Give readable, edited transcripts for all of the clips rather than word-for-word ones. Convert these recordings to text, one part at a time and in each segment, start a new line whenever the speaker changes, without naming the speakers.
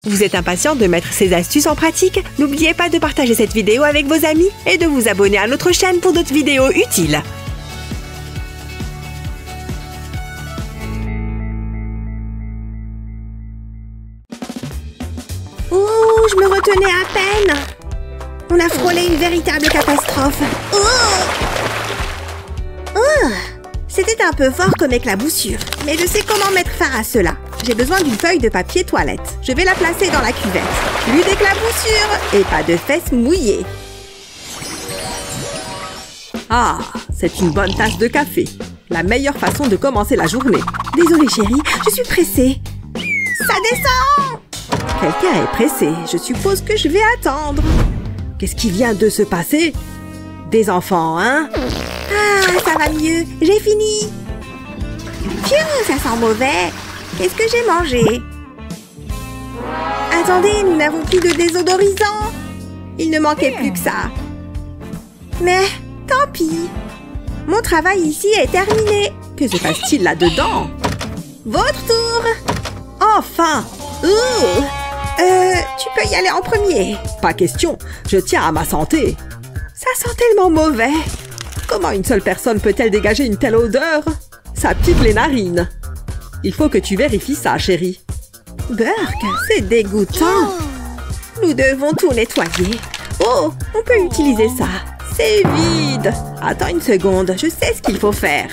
Vous êtes impatient de mettre ces astuces en pratique? N'oubliez pas de partager cette vidéo avec vos amis et de vous abonner à notre chaîne pour d'autres vidéos utiles.
Oh, je me retenais à peine. On a frôlé une véritable catastrophe. C'était un peu fort comme éclaboussure, mais je sais comment mettre fin à cela. J'ai besoin d'une feuille de papier toilette. Je vais la placer dans la cuvette. Plus d'éclaboussure et pas de fesses mouillées.
Ah, c'est une bonne tasse de café. La meilleure façon de commencer la journée.
Désolée chérie, je suis pressée. Ça descend!
Quelqu'un est pressé. Je suppose que je vais attendre. Qu'est-ce qui vient de se passer? Des enfants, hein?
Ah, ça va mieux. J'ai fini. Pfiou, ça sent mauvais. Qu'est-ce que j'ai mangé? Attendez, nous n'avons plus de désodorisant. Il ne manquait plus que ça. Mais, tant pis. Mon travail ici est terminé.
Que se passe-t-il là-dedans?
Votre tour.
Enfin!
Tu peux y aller en premier.
Pas question. Je tiens à ma santé. Ça sent tellement mauvais. Comment une seule personne peut-elle dégager une telle odeur? Ça pique les narines. Il faut que tu vérifies ça, chérie.
Burk, c'est dégoûtant. Nous devons tout nettoyer.
Oh, on peut utiliser ça. C'est vide. Attends une seconde, je sais ce qu'il faut faire.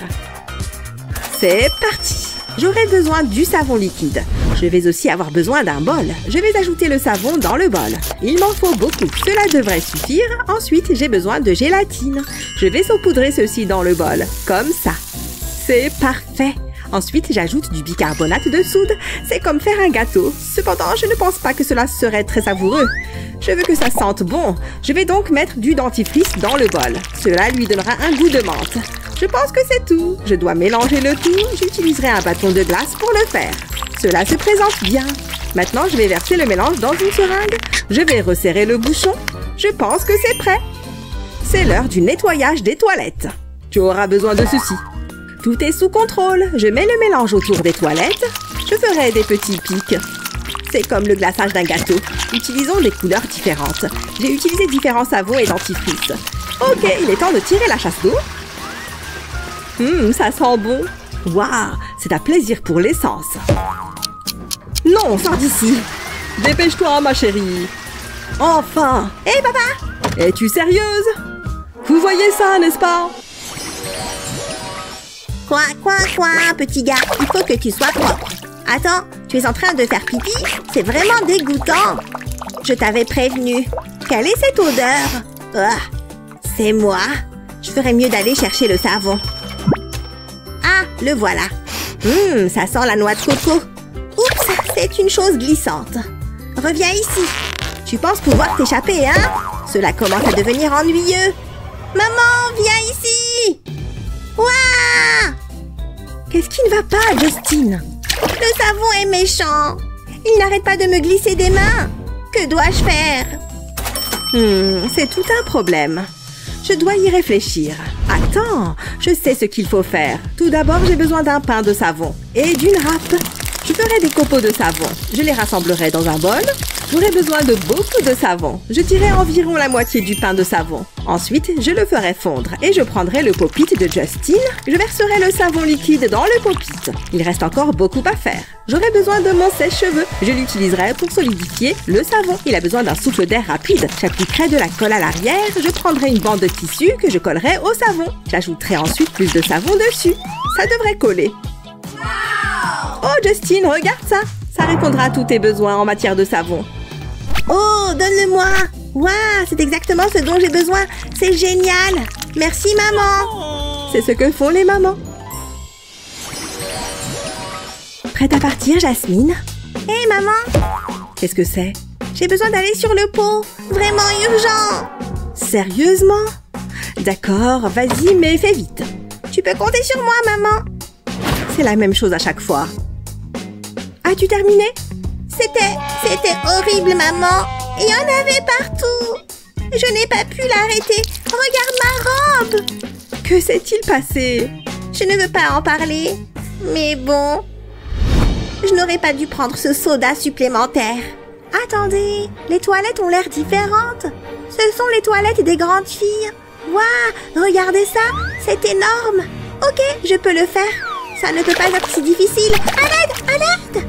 C'est parti. J'aurai besoin du savon liquide. Je vais aussi avoir besoin d'un bol. Je vais ajouter le savon dans le bol. Il m'en faut beaucoup. Cela devrait suffire. Ensuite, j'ai besoin de gélatine. Je vais saupoudrer ceci dans le bol. Comme ça. C'est parfait. Ensuite, j'ajoute du bicarbonate de soude. C'est comme faire un gâteau. Cependant, je ne pense pas que cela serait très savoureux. Je veux que ça sente bon. Je vais donc mettre du dentifrice dans le bol. Cela lui donnera un goût de menthe. Je pense que c'est tout. Je dois mélanger le tout. J'utiliserai un bâton de glace pour le faire. Cela se présente bien. Maintenant, je vais verser le mélange dans une seringue. Je vais resserrer le bouchon. Je pense que c'est prêt. C'est l'heure du nettoyage des toilettes. Tu auras besoin de ceci. Tout est sous contrôle. Je mets le mélange autour des toilettes. Je ferai des petits pics. C'est comme le glaçage d'un gâteau. Utilisons des couleurs différentes. J'ai utilisé différents savons et dentifrices. Ok, il est temps de tirer la chasse d'eau. Ça sent bon. Waouh, c'est un plaisir pour l'essence. Non, sors d'ici. Dépêche-toi, ma chérie. Enfin.
Hé, papa!
Es-tu sérieuse? Vous voyez ça, n'est-ce pas?
Coin, petit gars. Il faut que tu sois propre. Attends, tu es en train de faire pipi? C'est vraiment dégoûtant. Je t'avais prévenu. Quelle est cette odeur? C'est moi. Je ferais mieux d'aller chercher le savon. Ah, le voilà. Ça sent la noix de coco. Oups, c'est une chose glissante. Reviens ici. Tu penses pouvoir t'échapper, hein? Cela commence à devenir ennuyeux. Maman, viens ici! Ouah!
Qu'est-ce qui ne va pas, Justine?
Le savon est méchant. Il n'arrête pas de me glisser des mains. Que dois-je faire?
C'est tout un problème. Je dois y réfléchir. Attends, je sais ce qu'il faut faire. Tout d'abord, j'ai besoin d'un pain de savon et d'une râpe. Je ferai des copeaux de savon. Je les rassemblerai dans un bol. J'aurai besoin de beaucoup de savon. Je dirai environ la moitié du pain de savon. Ensuite, je le ferai fondre et je prendrai le pop-it de Justine. Je verserai le savon liquide dans le pop-it. Il reste encore beaucoup à faire. J'aurai besoin de mon sèche-cheveux. Je l'utiliserai pour solidifier le savon. Il a besoin d'un souffle d'air rapide. J'appliquerai de la colle à l'arrière. Je prendrai une bande de tissu que je collerai au savon. J'ajouterai ensuite plus de savon dessus. Ça devrait coller. Oh, Justine, regarde ça. Ça répondra à tous tes besoins en matière de savon.
Oh, donne-le-moi. Waouh, c'est exactement ce dont j'ai besoin. C'est génial. Merci, maman.
C'est ce que font les mamans. Prête à partir, Jasmine?
Hé, maman.
Qu'est-ce que c'est?
J'ai besoin d'aller sur le pot. Vraiment urgent.
Sérieusement? D'accord, vas-y, mais fais vite.
Tu peux compter sur moi, maman.
C'est la même chose à chaque fois. As-tu terminé?
C'était horrible, maman. Il y en avait partout. Je n'ai pas pu l'arrêter. Regarde ma robe.
Que s'est-il passé?
Je ne veux pas en parler. Mais bon, je n'aurais pas dû prendre ce soda supplémentaire. Attendez, les toilettes ont l'air différentes. Ce sont les toilettes des grandes filles. Waouh, regardez ça, c'est énorme. Ok, je peux le faire. Ça ne peut pas être si difficile. À l'aide, à l'aide.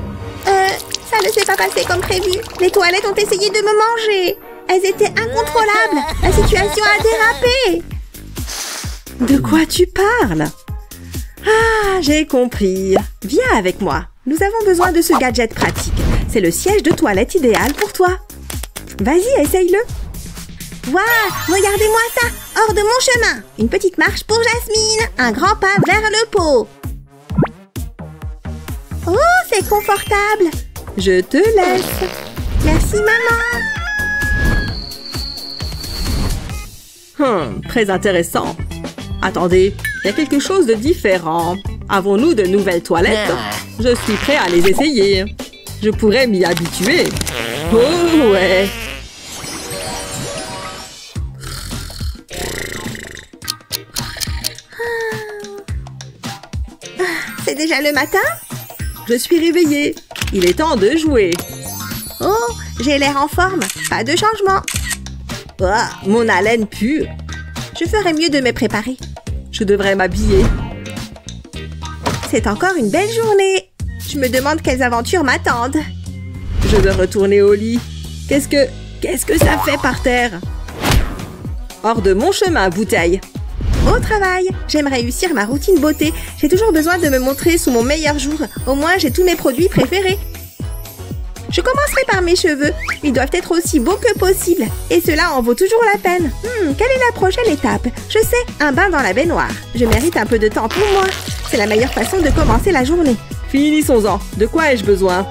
Ça ne s'est pas passé comme prévu. Les toilettes ont essayé de me manger. Elles étaient incontrôlables. La situation a dérapé.
De quoi tu parles? Ah, j'ai compris. Viens avec moi. Nous avons besoin de ce gadget pratique. C'est le siège de toilette idéal pour toi. Vas-y, essaye-le.
Waouh, regardez-moi ça. Hors de mon chemin. Une petite marche pour Jasmine. Un grand pas vers le pot. Oh, c'est confortable.
Je te laisse.
Merci, maman.
Très intéressant. Attendez, il y a quelque chose de différent. Avons-nous de nouvelles toilettes? Je suis prêt à les essayer. Je pourrais m'y habituer. Oh ouais.
C'est déjà le matin?
Je suis réveillée. Il est temps de jouer.
Oh, j'ai l'air en forme. Pas de changement.
Ah, mon haleine pue.
Je ferais mieux de me préparer.
Je devrais m'habiller.
C'est encore une belle journée. Je me demande quelles aventures m'attendent.
Je dois retourner au lit. Qu'est-ce que ça fait par terre? Hors de mon chemin, bouteille.
Au travail, j'aime réussir ma routine beauté. J'ai toujours besoin de me montrer sous mon meilleur jour. Au moins, j'ai tous mes produits préférés. Je commencerai par mes cheveux. Ils doivent être aussi beaux que possible. Et cela en vaut toujours la peine. Quelle est la prochaine étape? Je sais, un bain dans la baignoire. Je mérite un peu de temps pour moi. C'est la meilleure façon de commencer la journée.
Finissons-en. De quoi ai-je besoin?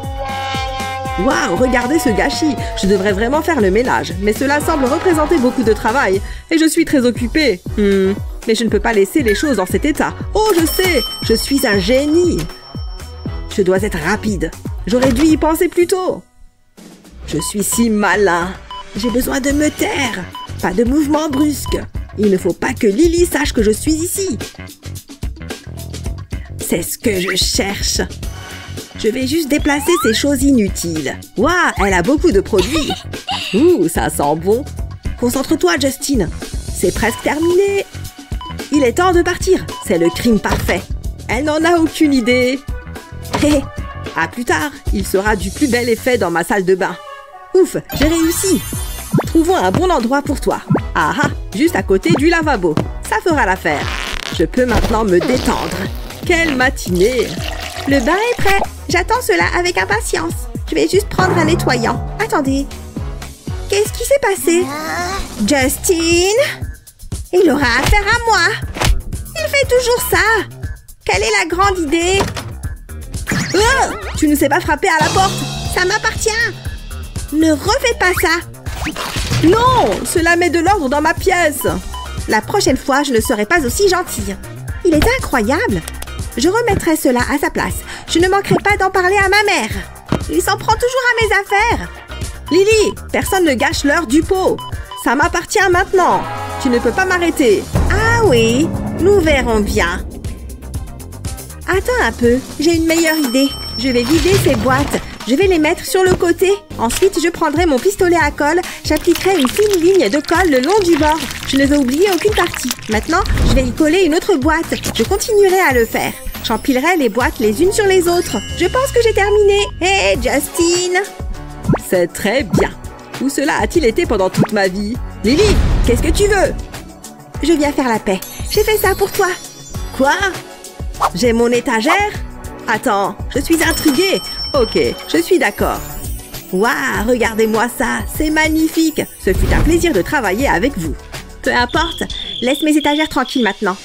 Waouh, regardez ce gâchis. Je devrais vraiment faire le ménage. Mais cela semble représenter beaucoup de travail. Et je suis très occupée. Mais je ne peux pas laisser les choses dans cet état. Oh, je sais. Je suis un génie. Je dois être rapide. J'aurais dû y penser plus tôt. Je suis si malin. J'ai besoin de me taire. Pas de mouvement brusque. Il ne faut pas que Lily sache que je suis ici. C'est ce que je cherche. Je vais juste déplacer ces choses inutiles. Waouh, elle a beaucoup de produits. Ouh, ça sent bon. Concentre-toi, Justine. C'est presque terminé. Il est temps de partir. C'est le crime parfait. Elle n'en a aucune idée. Hé, à plus tard. Il sera du plus bel effet dans ma salle de bain. Ouf, j'ai réussi. Trouvons un bon endroit pour toi. Ah ah, juste à côté du lavabo. Ça fera l'affaire. Je peux maintenant me détendre. Quelle matinée!
Le bain est prêt. J'attends cela avec impatience. Je vais juste prendre un nettoyant. Attendez. Qu'est-ce qui s'est passé? Justine? Il aura affaire à moi. Il fait toujours ça. Quelle est la grande idée?
Oh, tu ne sais pas frapper à la porte.
Ça m'appartient. Ne refais pas ça.
Non, cela met de l'ordre dans ma pièce.
La prochaine fois, je ne serai pas aussi gentille. Il est incroyable. Je remettrai cela à sa place. Je ne manquerai pas d'en parler à ma mère. Il s'en prend toujours à mes affaires.
Lily, personne ne gâche l'heure du pot. Ça m'appartient maintenant. Tu ne peux pas m'arrêter.
Ah oui, nous verrons bien. Attends un peu, j'ai une meilleure idée. Je vais vider ces boîtes. Je vais les mettre sur le côté. Ensuite, je prendrai mon pistolet à colle. J'appliquerai une fine ligne de colle le long du bord. Je ne vais oublier aucune partie. Maintenant, je vais y coller une autre boîte. Je continuerai à le faire. J'empilerai les boîtes les unes sur les autres. Je pense que j'ai terminé. Hé, Justine!
C'est très bien. Où cela a-t-il été pendant toute ma vie? Lily, qu'est-ce que tu veux?
Je viens faire la paix. J'ai fait ça pour toi.
Quoi? J'ai mon étagère? Attends, je suis intriguée. Ok, je suis d'accord. Waouh, regardez-moi ça, c'est magnifique. Ce fut un plaisir de travailler avec vous.
Peu importe, laisse mes étagères tranquilles maintenant.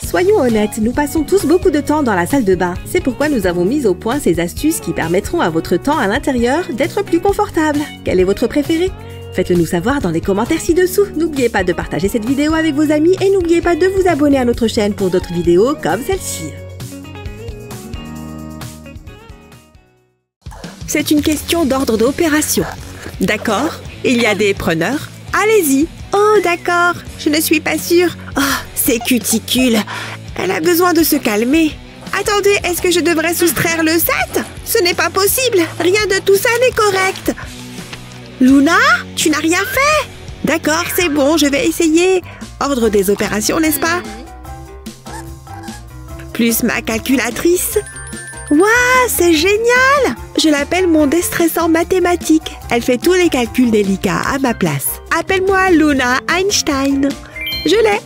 Soyons honnêtes, nous passons tous beaucoup de temps dans la salle de bain. C'est pourquoi nous avons mis au point ces astuces qui permettront à votre temps à l'intérieur d'être plus confortable. Quel est votre préféré? Faites-le nous savoir dans les commentaires ci-dessous. N'oubliez pas de partager cette vidéo avec vos amis et n'oubliez pas de vous abonner à notre chaîne pour d'autres vidéos comme celle-ci. C'est une question d'ordre d'opération. D'accord? Il y a des preneurs? Allez-y!
Oh, d'accord. Je ne suis pas sûre. Oh, c'est cuticule. Elle a besoin de se calmer. Attendez, est-ce que je devrais soustraire le set? Ce n'est pas possible. Rien de tout ça
correct. Luna, tu n'as rien fait? D'accord, c'est bon, je vais essayer. Ordre des opérations, n'est-ce pas? Plus ma calculatrice. Waouh, c'est génial! Je l'appelle mon déstressant mathématique. Elle fait tous les calculs délicats à ma place. Appelle-moi Luna Einstein. Je l'ai.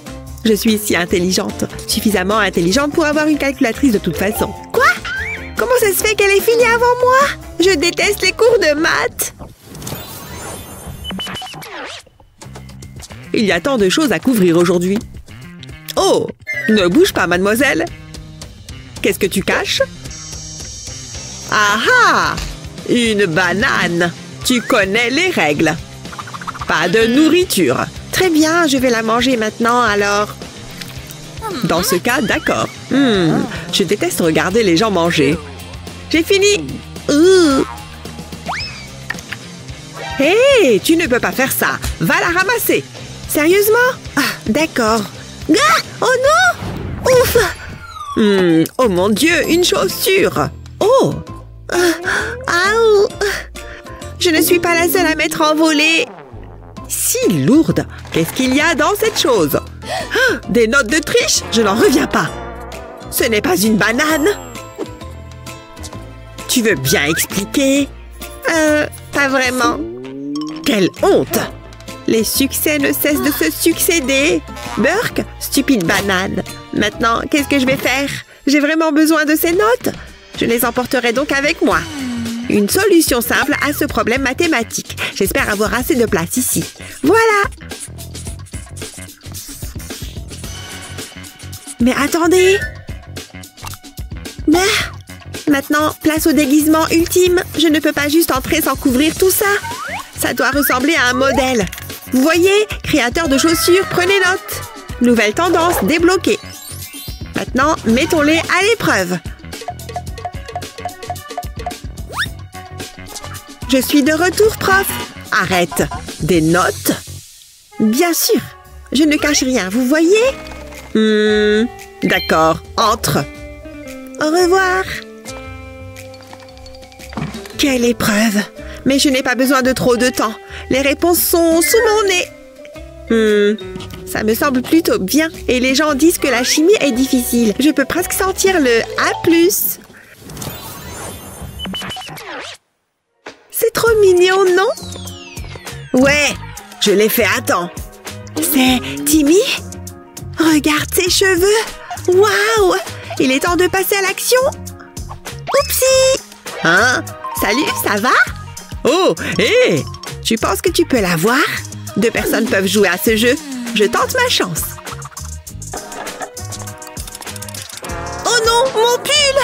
Je suis si intelligente. Suffisamment intelligente pour avoir une calculatrice de toute façon. Quoi? Comment ça se fait qu'elle ait fini avant moi? Je déteste les cours de maths. Il y a tant de choses à couvrir aujourd'hui. Oh! Ne bouge pas, mademoiselle. Qu'est-ce que tu caches? Ah ah! Une banane! Tu connais les règles. Pas de nourriture. Très bien, je vais la manger maintenant, alors. Dans ce cas, d'accord. Je déteste regarder les gens manger. J'ai fini. Hé, tu ne peux pas faire ça. Va la ramasser. Sérieusement? Ah, d'accord. Ah, oh non! Ouf! Oh mon Dieu, une chaussure! Oh! Je ne suis pas la seule à m'être envolée. Si lourde! Qu'est-ce qu'il y a dans cette chose? Ah, des notes de triche? Je n'en reviens pas. Ce n'est pas une banane. Tu veux bien expliquer? Pas vraiment. Quelle honte! Les succès ne cessent de se succéder. Burke, stupide banane. Maintenant, qu'est-ce que je vais faire? J'ai vraiment besoin de ces notes. Je les emporterai donc avec moi. Une solution simple à ce problème mathématique. J'espère avoir assez de place ici. Voilà! Mais attendez! Maintenant, place au déguisement ultime. Je ne peux pas juste entrer sans couvrir tout ça. Ça doit ressembler à un modèle. Vous voyez? Créateur de chaussures, prenez note. Nouvelle tendance débloquée. Maintenant, mettons-les à l'épreuve. Je suis de retour, prof. Arrête. Des notes? Bien sûr. Je ne cache rien, vous voyez? D'accord. Entre. Au revoir. Quelle épreuve! Mais je n'ai pas besoin de trop de temps. Les réponses sont sous mon nez. Ça me semble plutôt bien. Et les gens disent que la chimie est difficile. Je peux presque sentir le A+. C'est trop mignon, non? Ouais, je l'ai fait à temps. C'est Timmy? Regarde ses cheveux. Waouh! Il est temps de passer à l'action. Oupsie! Hein? Salut, ça va? Oh, hé! Tu penses que tu peux l'avoir? 2 personnes peuvent jouer à ce jeu. Je tente ma chance. Oh non, mon pull!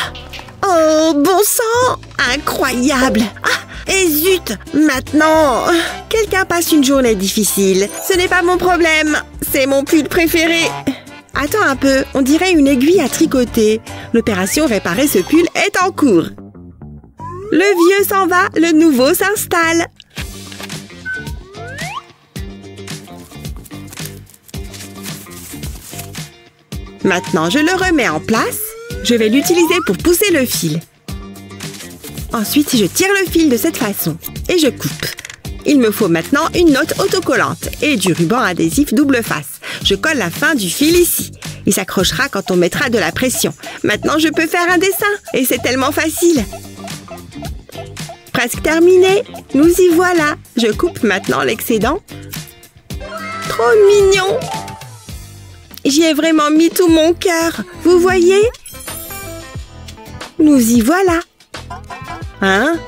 Oh, bon sang! Incroyable! Ah, et zut! Maintenant, quelqu'un passe une journée difficile. Ce n'est pas mon problème. C'est mon pull préféré. Attends un peu, on dirait une aiguille à tricoter. L'opération réparer ce pull est en cours. Le vieux s'en va, le nouveau s'installe. Maintenant, je le remets en place. Je vais l'utiliser pour pousser le fil. Ensuite, je tire le fil de cette façon et je coupe. Il me faut maintenant une note autocollante et du ruban adhésif double face. Je colle la fin du fil ici. Il s'accrochera quand on mettra de la pression. Maintenant, je peux faire un dessin et c'est tellement facile. Presque terminé. Nous y voilà. Je coupe maintenant l'excédent. Trop mignon. J'y ai vraiment mis tout mon cœur. Vous voyez? Nous y voilà. Hein?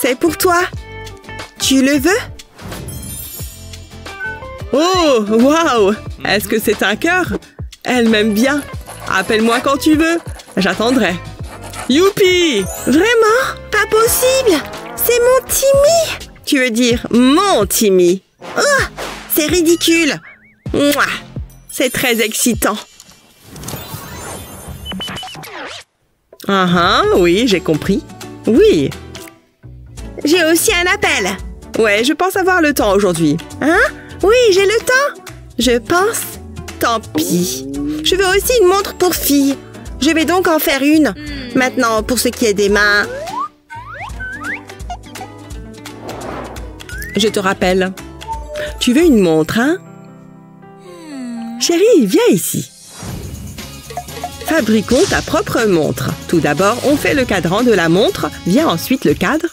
C'est pour toi. Tu le veux? Oh, waouh! Est-ce que c'est un cœur? Elle m'aime bien. Appelle-moi quand tu veux. J'attendrai. Youpi! Vraiment? Pas possible! C'est mon Timmy! Tu veux dire mon Timmy? Oh! C'est ridicule! Mouah! C'est très excitant. Oui, j'ai compris. Oui. J'ai aussi un appel. Ouais, je pense avoir le temps aujourd'hui. Hein? Oui, j'ai le temps. Je pense. Tant pis. Je veux aussi une montre pour fille. Je vais donc en faire une. Maintenant, pour ce qui est des mains. Je te rappelle. Tu veux une montre, hein? Chérie, viens ici. Fabriquons ta propre montre. Tout d'abord, on fait le cadran de la montre. Vient ensuite le cadre.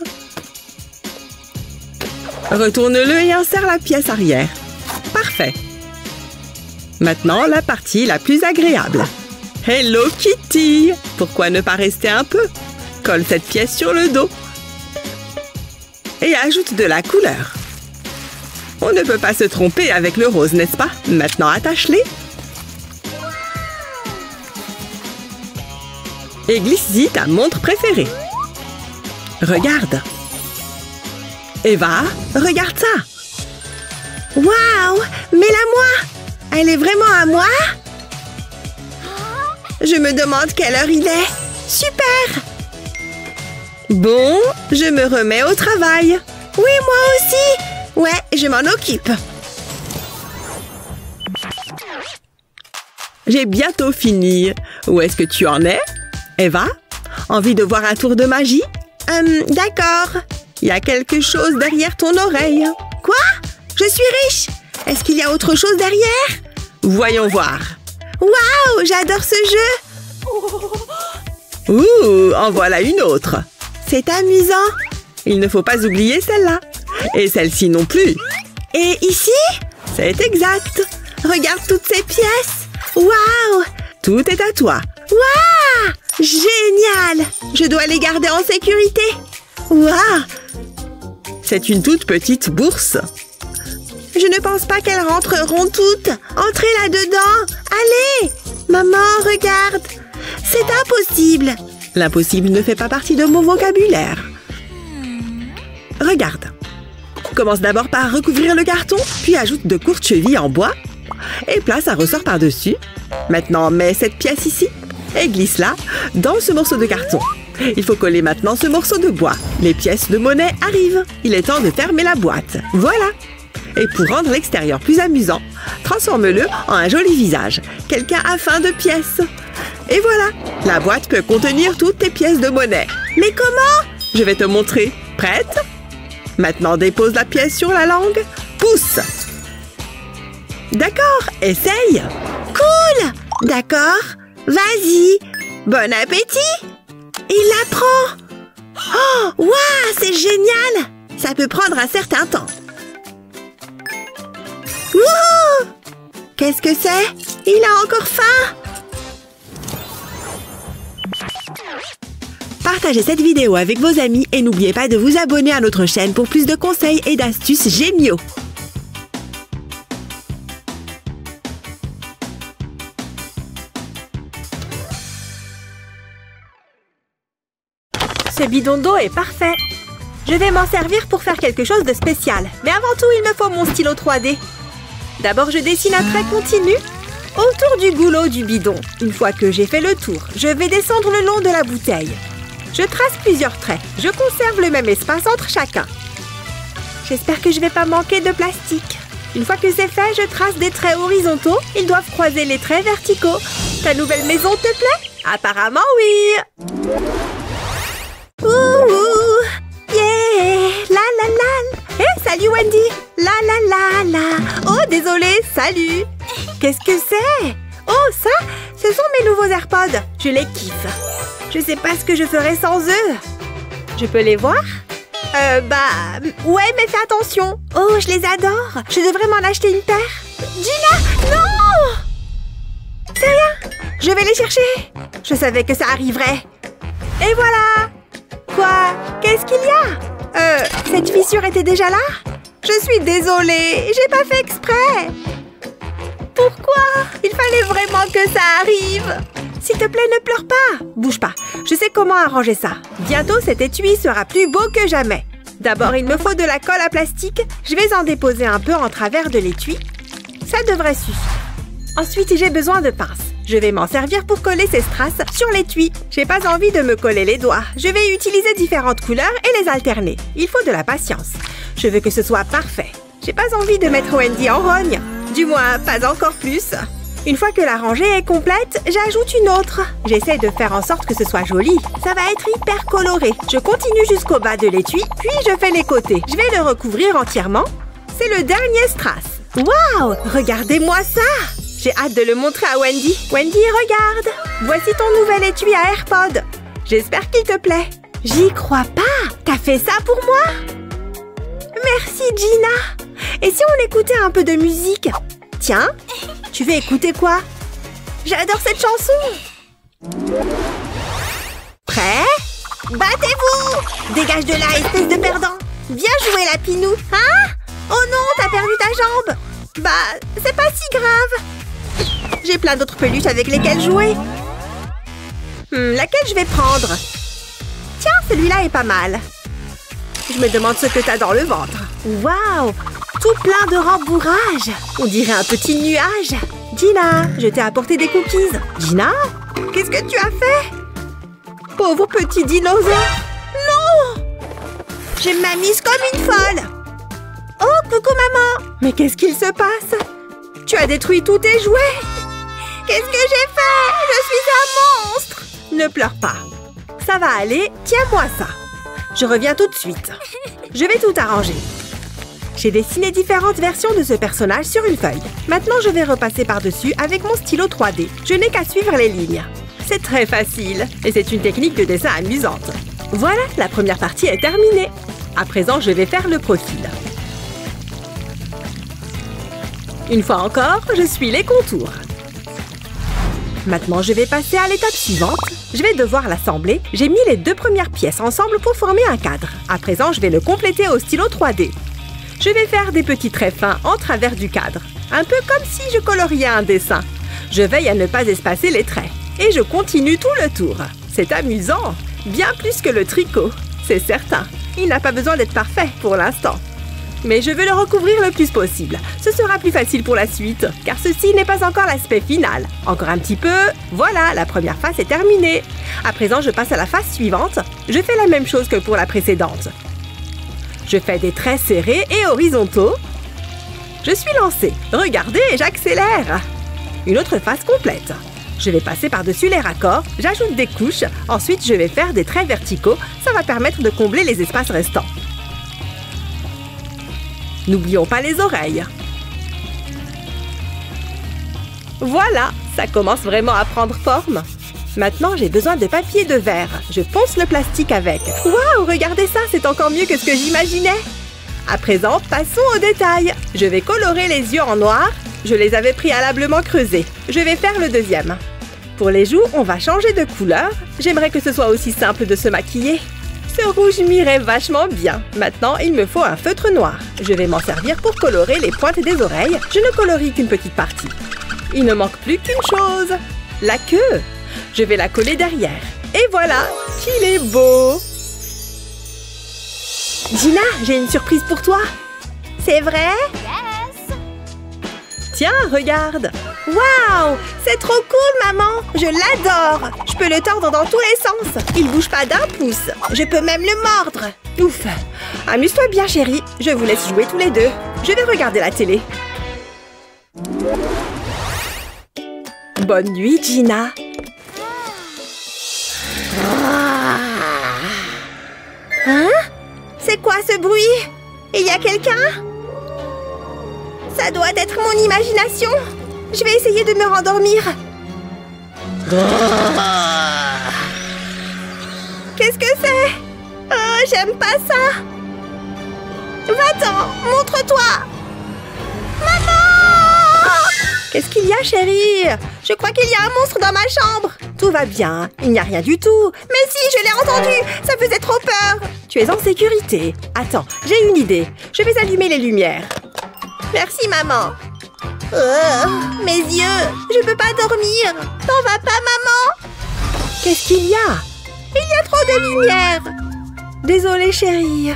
Retourne-le et insère la pièce arrière. Parfait. Maintenant, la partie la plus agréable. Hello Kitty! Pourquoi ne pas rester un peu? Colle cette pièce sur le dos. Et ajoute de la couleur. On ne peut pas se tromper avec le rose, n'est-ce pas? Maintenant, attache-les. Et glisse-y ta montre préférée. Regarde. Eva, regarde ça. Waouh! Mets-la moi! Elle est vraiment à moi? Je me demande quelle heure il est. Super! Bon, je me remets au travail. Oui, moi aussi. Ouais, je m'en occupe. J'ai bientôt fini. Où est-ce que tu en es, Eva? Envie de voir un tour de magie? D'accord. Il y a quelque chose derrière ton oreille. Quoi? Je suis riche. Est-ce qu'il y a autre chose derrière? Voyons voir. Waouh, j'adore ce jeu. Ouh, en voilà une autre. C'est amusant. Il ne faut pas oublier celle-là. Et celle-ci non plus. Et ici? C'est exact. Regarde toutes ces pièces. Waouh! Tout est à toi. Waouh! Génial! Je dois les garder en sécurité. Waouh! C'est une toute petite bourse. Je ne pense pas qu'elles rentreront toutes. Entrez là-dedans. Allez! Maman, regarde. C'est impossible. L'impossible ne fait pas partie de mon vocabulaire. Regarde. Commence d'abord par recouvrir le carton, puis ajoute de courtes chevilles en bois et place un ressort par-dessus. Maintenant, mets cette pièce ici et glisse-la dans ce morceau de carton. Il faut coller maintenant ce morceau de bois. Les pièces de monnaie arrivent. Il est temps de fermer la boîte. Voilà. Et pour rendre l'extérieur plus amusant, transforme-le en un joli visage. Quelqu'un a faim de pièces. Et voilà. La boîte peut contenir toutes tes pièces de monnaie. Mais comment? Je vais te montrer. Prête? Maintenant, dépose la pièce sur la langue. Pousse. D'accord, essaye. Cool. D'accord. Vas-y. Bon appétit. Il la prend. Oh, waouh, c'est génial. Ça peut prendre un certain temps. Wouhou! Qu'est-ce que c'est? Il a encore faim. Partagez cette vidéo avec vos amis et n'oubliez pas de vous abonner à notre chaîne pour plus de conseils et d'astuces géniaux. Ce bidon d'eau est parfait. Je vais m'en servir pour faire quelque chose de spécial. Mais avant tout, il me faut mon stylo 3D. D'abord, je dessine un trait continu autour du goulot du bidon. Une fois que j'ai fait le tour, je vais descendre le long de la bouteille. Je trace plusieurs traits. Je conserve le même espace entre chacun. J'espère que je ne vais pas manquer de plastique. Une fois que c'est fait, je trace des traits horizontaux. Ils doivent croiser les traits verticaux. Ta nouvelle maison te plaît? Apparemment, oui. Ouh, yeah, la la la. Hé, salut Wendy. La la la la. Oh, désolé, salut. Qu'est-ce que c'est? Oh, ça, ce sont mes nouveaux AirPods. Je les kiffe. Je sais pas ce que je ferais sans eux. Je peux les voir? Ouais, mais fais attention. Oh, je les adore. Je devrais m'en acheter une paire. Gina, non! C'est rien. Je vais les chercher. Je savais que ça arriverait. Et voilà. Quoi? Qu'est-ce qu'il y a? Cette fissure était déjà là? Je suis désolée. J'ai pas fait exprès. Pourquoi? Il fallait vraiment que ça arrive. S'il te plaît, ne pleure pas. Bouge pas. Je sais comment arranger ça. Bientôt, cet étui sera plus beau que jamais. D'abord, il me faut de la colle à plastique. Je vais en déposer un peu en travers de l'étui. Ça devrait suffire. Ensuite, j'ai besoin de pinces. Je vais m'en servir pour coller ces strass sur l'étui. J'ai pas envie de me coller les doigts. Je vais utiliser différentes couleurs et les alterner. Il faut de la patience. Je veux que ce soit parfait. J'ai pas envie de mettre Wendy en rogne. Du moins, pas encore plus. Une fois que la rangée est complète, j'ajoute une autre. J'essaie de faire en sorte que ce soit joli. Ça va être hyper coloré. Je continue jusqu'au bas de l'étui, puis je fais les côtés. Je vais le recouvrir entièrement. C'est le dernier strass. Waouh! Regardez-moi ça! J'ai hâte de le montrer à Wendy. Wendy, regarde! Voici ton nouvel étui à AirPod. J'espère qu'il te plaît. J'y crois pas! T'as fait ça pour moi? Merci, Gina! Et si on écoutait un peu de musique? Tiens, tu veux écouter quoi? J'adore cette chanson! Prêt? Battez-vous! Dégage de là, espèce de perdant! Viens jouer, la Pinou! Hein? Oh non, t'as perdu ta jambe! Bah, c'est pas si grave! J'ai plein d'autres peluches avec lesquelles jouer. Laquelle je vais prendre? Tiens, celui-là est pas mal. Je me demande ce que t'as dans le ventre. Waouh! Tout plein de rembourrage. On dirait un petit nuage. Gina, je t'ai apporté des cookies. Gina? Qu'est-ce que tu as fait? Pauvre petit dinosaure. Non! Je m'amuse comme une folle. Oh, coucou maman. Mais qu'est-ce qu'il se passe? Tu as détruit tous tes jouets. Qu'est-ce que j'ai fait? Je suis un monstre. Ne pleure pas. Ça va aller. Tiens-moi ça. Je reviens tout de suite. Je vais tout arranger. J'ai dessiné différentes versions de ce personnage sur une feuille. Maintenant, je vais repasser par-dessus avec mon stylo 3D. Je n'ai qu'à suivre les lignes. C'est très facile et c'est une technique de dessin amusante. Voilà, la première partie est terminée. À présent, je vais faire le profil. Une fois encore, je suis les contours. Maintenant, je vais passer à l'étape suivante. Je vais devoir l'assembler. J'ai mis les deux premières pièces ensemble pour former un cadre. À présent, je vais le compléter au stylo 3D. Je vais faire des petits traits fins en travers du cadre. Un peu comme si je coloriais un dessin. Je veille à ne pas espacer les traits. Et je continue tout le tour. C'est amusant. Bien plus que le tricot. C'est certain. Il n'a pas besoin d'être parfait pour l'instant. Mais je veux le recouvrir le plus possible. Ce sera plus facile pour la suite, car ceci n'est pas encore l'aspect final. Encore un petit peu. Voilà, la première face est terminée. À présent, je passe à la face suivante. Je fais la même chose que pour la précédente. Je fais des traits serrés et horizontaux. Je suis lancée. Regardez, j'accélère. Une autre face complète. Je vais passer par-dessus les raccords. J'ajoute des couches. Ensuite, je vais faire des traits verticaux. Ça va permettre de combler les espaces restants. N'oublions pas les oreilles. Voilà, ça commence vraiment à prendre forme. Maintenant, j'ai besoin de papier de verre. Je ponce le plastique avec. Waouh, regardez ça, c'est encore mieux que ce que j'imaginais. À présent, passons aux détails. Je vais colorer les yeux en noir. Je les avais préalablement creusés. Je vais faire le deuxième. Pour les joues, on va changer de couleur. J'aimerais que ce soit aussi simple de se maquiller. Ce rouge m'irait vachement bien. Maintenant, il me faut un feutre noir. Je vais m'en servir pour colorer les pointes des oreilles. Je ne colorie qu'une petite partie. Il ne manque plus qu'une chose. La queue. Je vais la coller derrière. Et voilà, qu'il est beau. Gina, j'ai une surprise pour toi.
C'est vrai?
Yes!
Tiens, regarde.
Waouh! C'est trop cool, maman! Je l'adore! Je peux le tordre dans tous les sens. Il bouge pas d'un pouce. Je peux même le mordre.
Ouf! Amuse-toi bien, chérie. Je vous laisse jouer tous les deux. Je vais regarder la télé. Bonne nuit, Gina.
Hein? C'est quoi ce bruit? Il y a quelqu'un? Ça doit être mon imagination. Je vais essayer de me rendormir. Qu'est-ce que c'est? Oh, j'aime pas ça. Va-t'en, montre-toi. Maman!
Qu'est-ce qu'il y a, chérie?
Je crois qu'il y a un monstre dans ma chambre.
Tout va bien. Il n'y a rien du tout.
Mais si, je l'ai entendu. Ça faisait trop peur.
Tu es en sécurité. Attends, j'ai une idée. Je vais allumer les lumières.
Merci, maman. Mes yeux, je peux pas dormir. T'en vas pas, maman?
Qu'est-ce qu'il y a?
Il y a trop de lumière.
Désolée, chérie.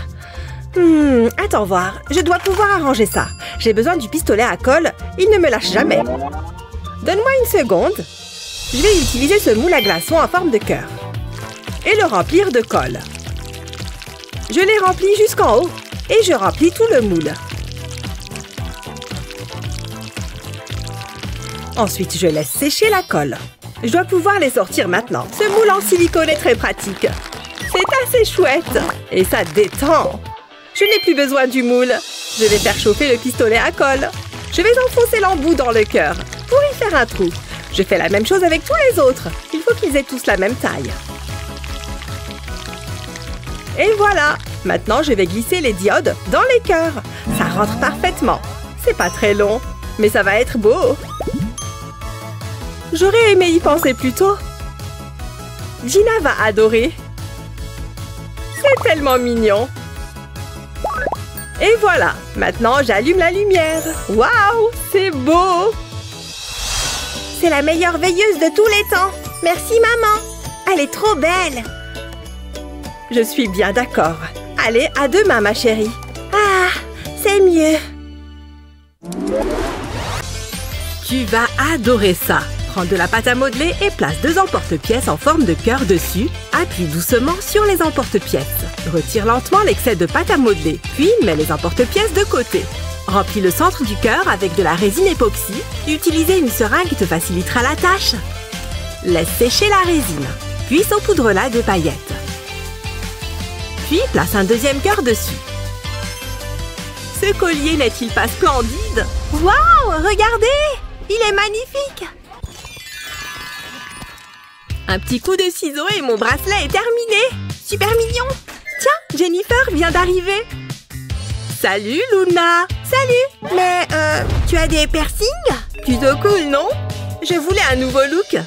Attends voir. Je dois pouvoir arranger ça. J'ai besoin du pistolet à colle. Il ne me lâche jamais. Donne-moi une seconde. Je vais utiliser ce moule à glaçons en forme de cœur. Et le remplir de colle. Je l'ai rempli jusqu'en haut. Et je remplis tout le moule. Ensuite, je laisse sécher la colle. Je dois pouvoir les sortir maintenant. Ce moule en silicone est très pratique. C'est assez chouette. Et ça détend. Je n'ai plus besoin du moule. Je vais faire chauffer le pistolet à colle. Je vais enfoncer l'embout dans le cœur pour y faire un trou. Je fais la même chose avec tous les autres. Il faut qu'ils aient tous la même taille. Et voilà. Maintenant, je vais glisser les diodes dans les cœurs. Ça rentre parfaitement. C'est pas très long, mais ça va être beau. J'aurais aimé y penser plus tôt. Gina va adorer. C'est tellement mignon. Et voilà. Maintenant, j'allume la lumière. Waouh, c'est beau.
C'est la meilleure veilleuse de tous les temps. Merci, maman. Elle est trop belle.
Je suis bien d'accord. Allez, à demain, ma chérie.
Ah, c'est mieux.
Tu vas adorer ça. Prends de la pâte à modeler et place 2 emporte-pièces en forme de cœur dessus. Appuie doucement sur les emporte-pièces. Retire lentement l'excès de pâte à modeler, puis mets les emporte-pièces de côté. Remplis le centre du cœur avec de la résine époxy. Utiliser une seringue te facilitera la tâche. Laisse sécher la résine, puis saupoudre-la de paillettes. Puis place un deuxième cœur dessus. Ce collier n'est-il pas splendide?
Waouh, regardez! Il est magnifique!
Un petit coup de ciseau et mon bracelet est terminé. Super mignon. Tiens, Jennifer vient d'arriver. Salut, Luna.
Salut. Mais, tu as des piercings?
Plutôt cool, non? Je voulais un nouveau look.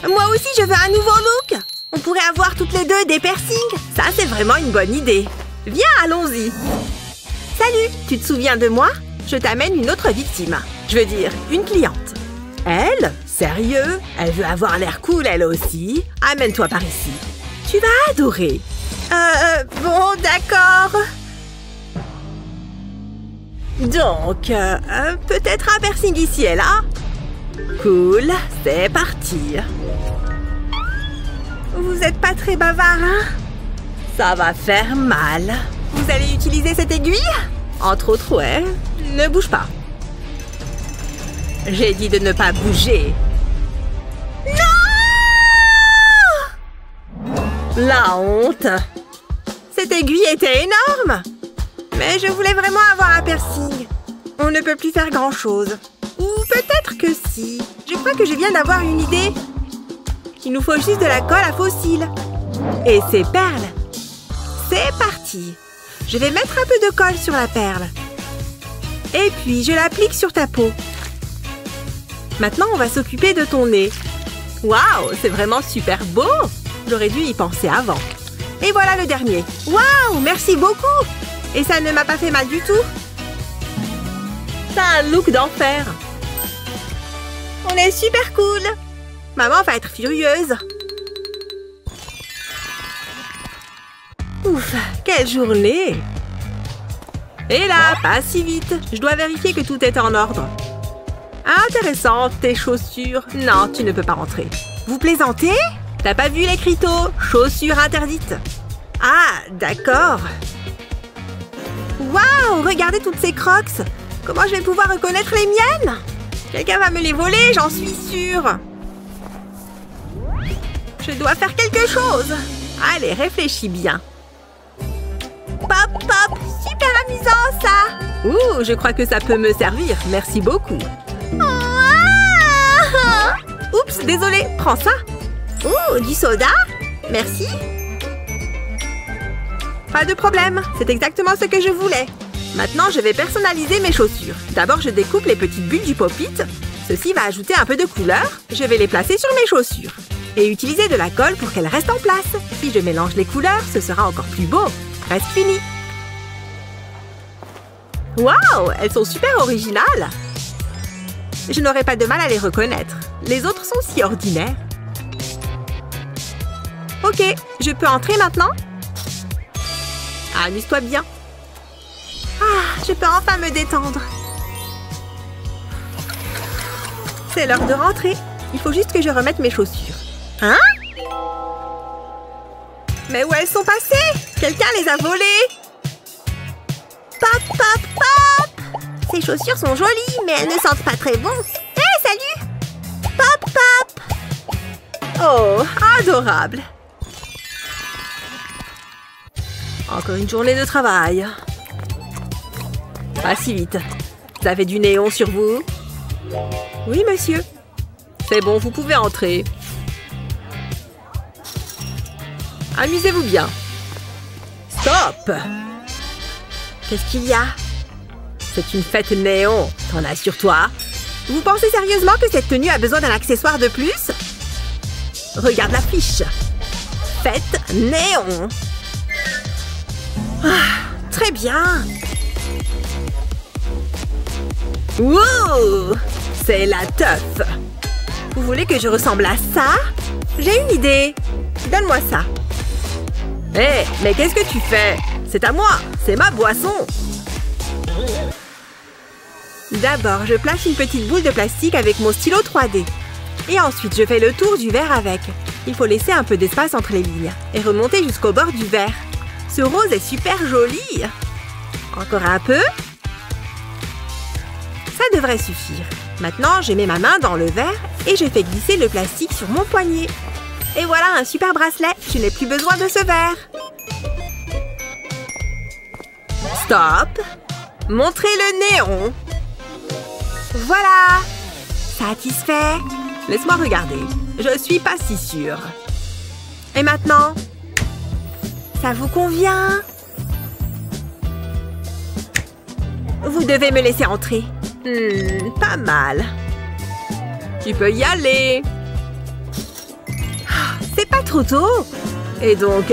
Moi aussi, je veux un nouveau look. On pourrait avoir toutes les deux des piercings.
Ça, c'est vraiment une bonne idée. Viens, allons-y. Salut, tu te souviens de moi? Je t'amène une autre victime. Je veux dire, une cliente. Elle? Sérieux? Elle veut avoir l'air cool, elle aussi. Amène-toi par ici. Tu vas adorer.
Bon, d'accord.
Donc, peut-être un piercing ici et là? Cool, c'est parti.
Vous êtes pas très bavard, hein?
Ça va faire mal. Vous allez utiliser cette aiguille? Entre autres, ouais. Ne bouge pas. J'ai dit de ne pas bouger.
Non!
La honte. Cette aiguille était énorme.
Mais je voulais vraiment avoir un piercing. On ne peut plus faire grand-chose. Ou peut-être que si. Je crois que je viens d'avoir une idée. Il nous faut juste de la colle à fossiles.
Et ces perles.
C'est parti. Je vais mettre un peu de colle sur la perle. Et puis, je l'applique sur ta peau.
Maintenant, on va s'occuper de ton nez. Waouh, c'est vraiment super beau. J'aurais dû y penser avant. Et voilà le dernier.
Waouh, merci beaucoup. Et ça ne m'a pas fait mal du tout.
T'as un look d'enfer.
On est super cool. Maman va être furieuse.
Ouf, quelle journée. Et là, pas si vite. Je dois vérifier que tout est en ordre. Intéressant, tes chaussures. Non, tu ne peux pas rentrer.
Vous plaisantez?
T'as pas vu l'écriteau? Chaussures interdites.
Ah, d'accord. Waouh, regardez toutes ces crocs. Comment je vais pouvoir reconnaître les miennes? Quelqu'un va me les voler, j'en suis sûre.
Je dois faire quelque chose. Allez, réfléchis bien.
Pop, pop, super amusant ça.
Ouh, je crois que ça peut me servir. Merci beaucoup.
Ah!
Oups, désolée, prends ça.
Ouh, du soda? Merci.
Pas de problème, c'est exactement ce que je voulais. Maintenant, je vais personnaliser mes chaussures. D'abord, je découpe les petites bulles du pop-it. Ceci va ajouter un peu de couleur. Je vais les placer sur mes chaussures. Et utiliser de la colle pour qu'elles restent en place. Si je mélange les couleurs, ce sera encore plus beau. Presque fini. Waouh, elles sont super originales. Je n'aurai pas de mal à les reconnaître. Les autres sont si ordinaires. Ok, je peux entrer maintenant? Amuse-toi bien.
Ah, je peux enfin me détendre.
C'est l'heure de rentrer. Il faut juste que je remette mes chaussures.
Hein?
Mais où elles sont passées? Quelqu'un les a volées.
Pop, pop, pop! Ces chaussures sont jolies, mais elles ne sentent pas très bon. Hé,
Oh, adorable. Encore une journée de travail. Pas si vite. Vous avez du néon sur vous? Oui, monsieur. C'est bon, vous pouvez entrer. Amusez-vous bien. Stop! Qu'est-ce qu'il y a? C'est une fête néon. T'en as sur toi? Vous pensez sérieusement que cette tenue a besoin d'un accessoire de plus? Regarde l'affiche. Fête néon. Ah, très bien. Wow! C'est la teuf. Vous voulez que je ressemble à ça? J'ai une idée. Donne-moi ça. Hé, mais qu'est-ce que tu fais? C'est à moi. C'est ma boisson. D'abord, je place une petite boule de plastique avec mon stylo 3D. Et ensuite, je fais le tour du verre avec. Il faut laisser un peu d'espace entre les lignes et remonter jusqu'au bord du verre. Ce rose est super joli. Encore un peu. Ça devrait suffire. Maintenant, je mets ma main dans le verre et je fais glisser le plastique sur mon poignet. Et voilà un super bracelet. Je n'ai plus besoin de ce verre. Stop. Montrez le néon. Voilà. Satisfait? Laisse-moi regarder. Je suis pas si sûre. Et maintenant? Ça vous convient? Vous devez me laisser entrer. Pas mal. Tu peux y aller. C'est pas trop tôt. Et donc,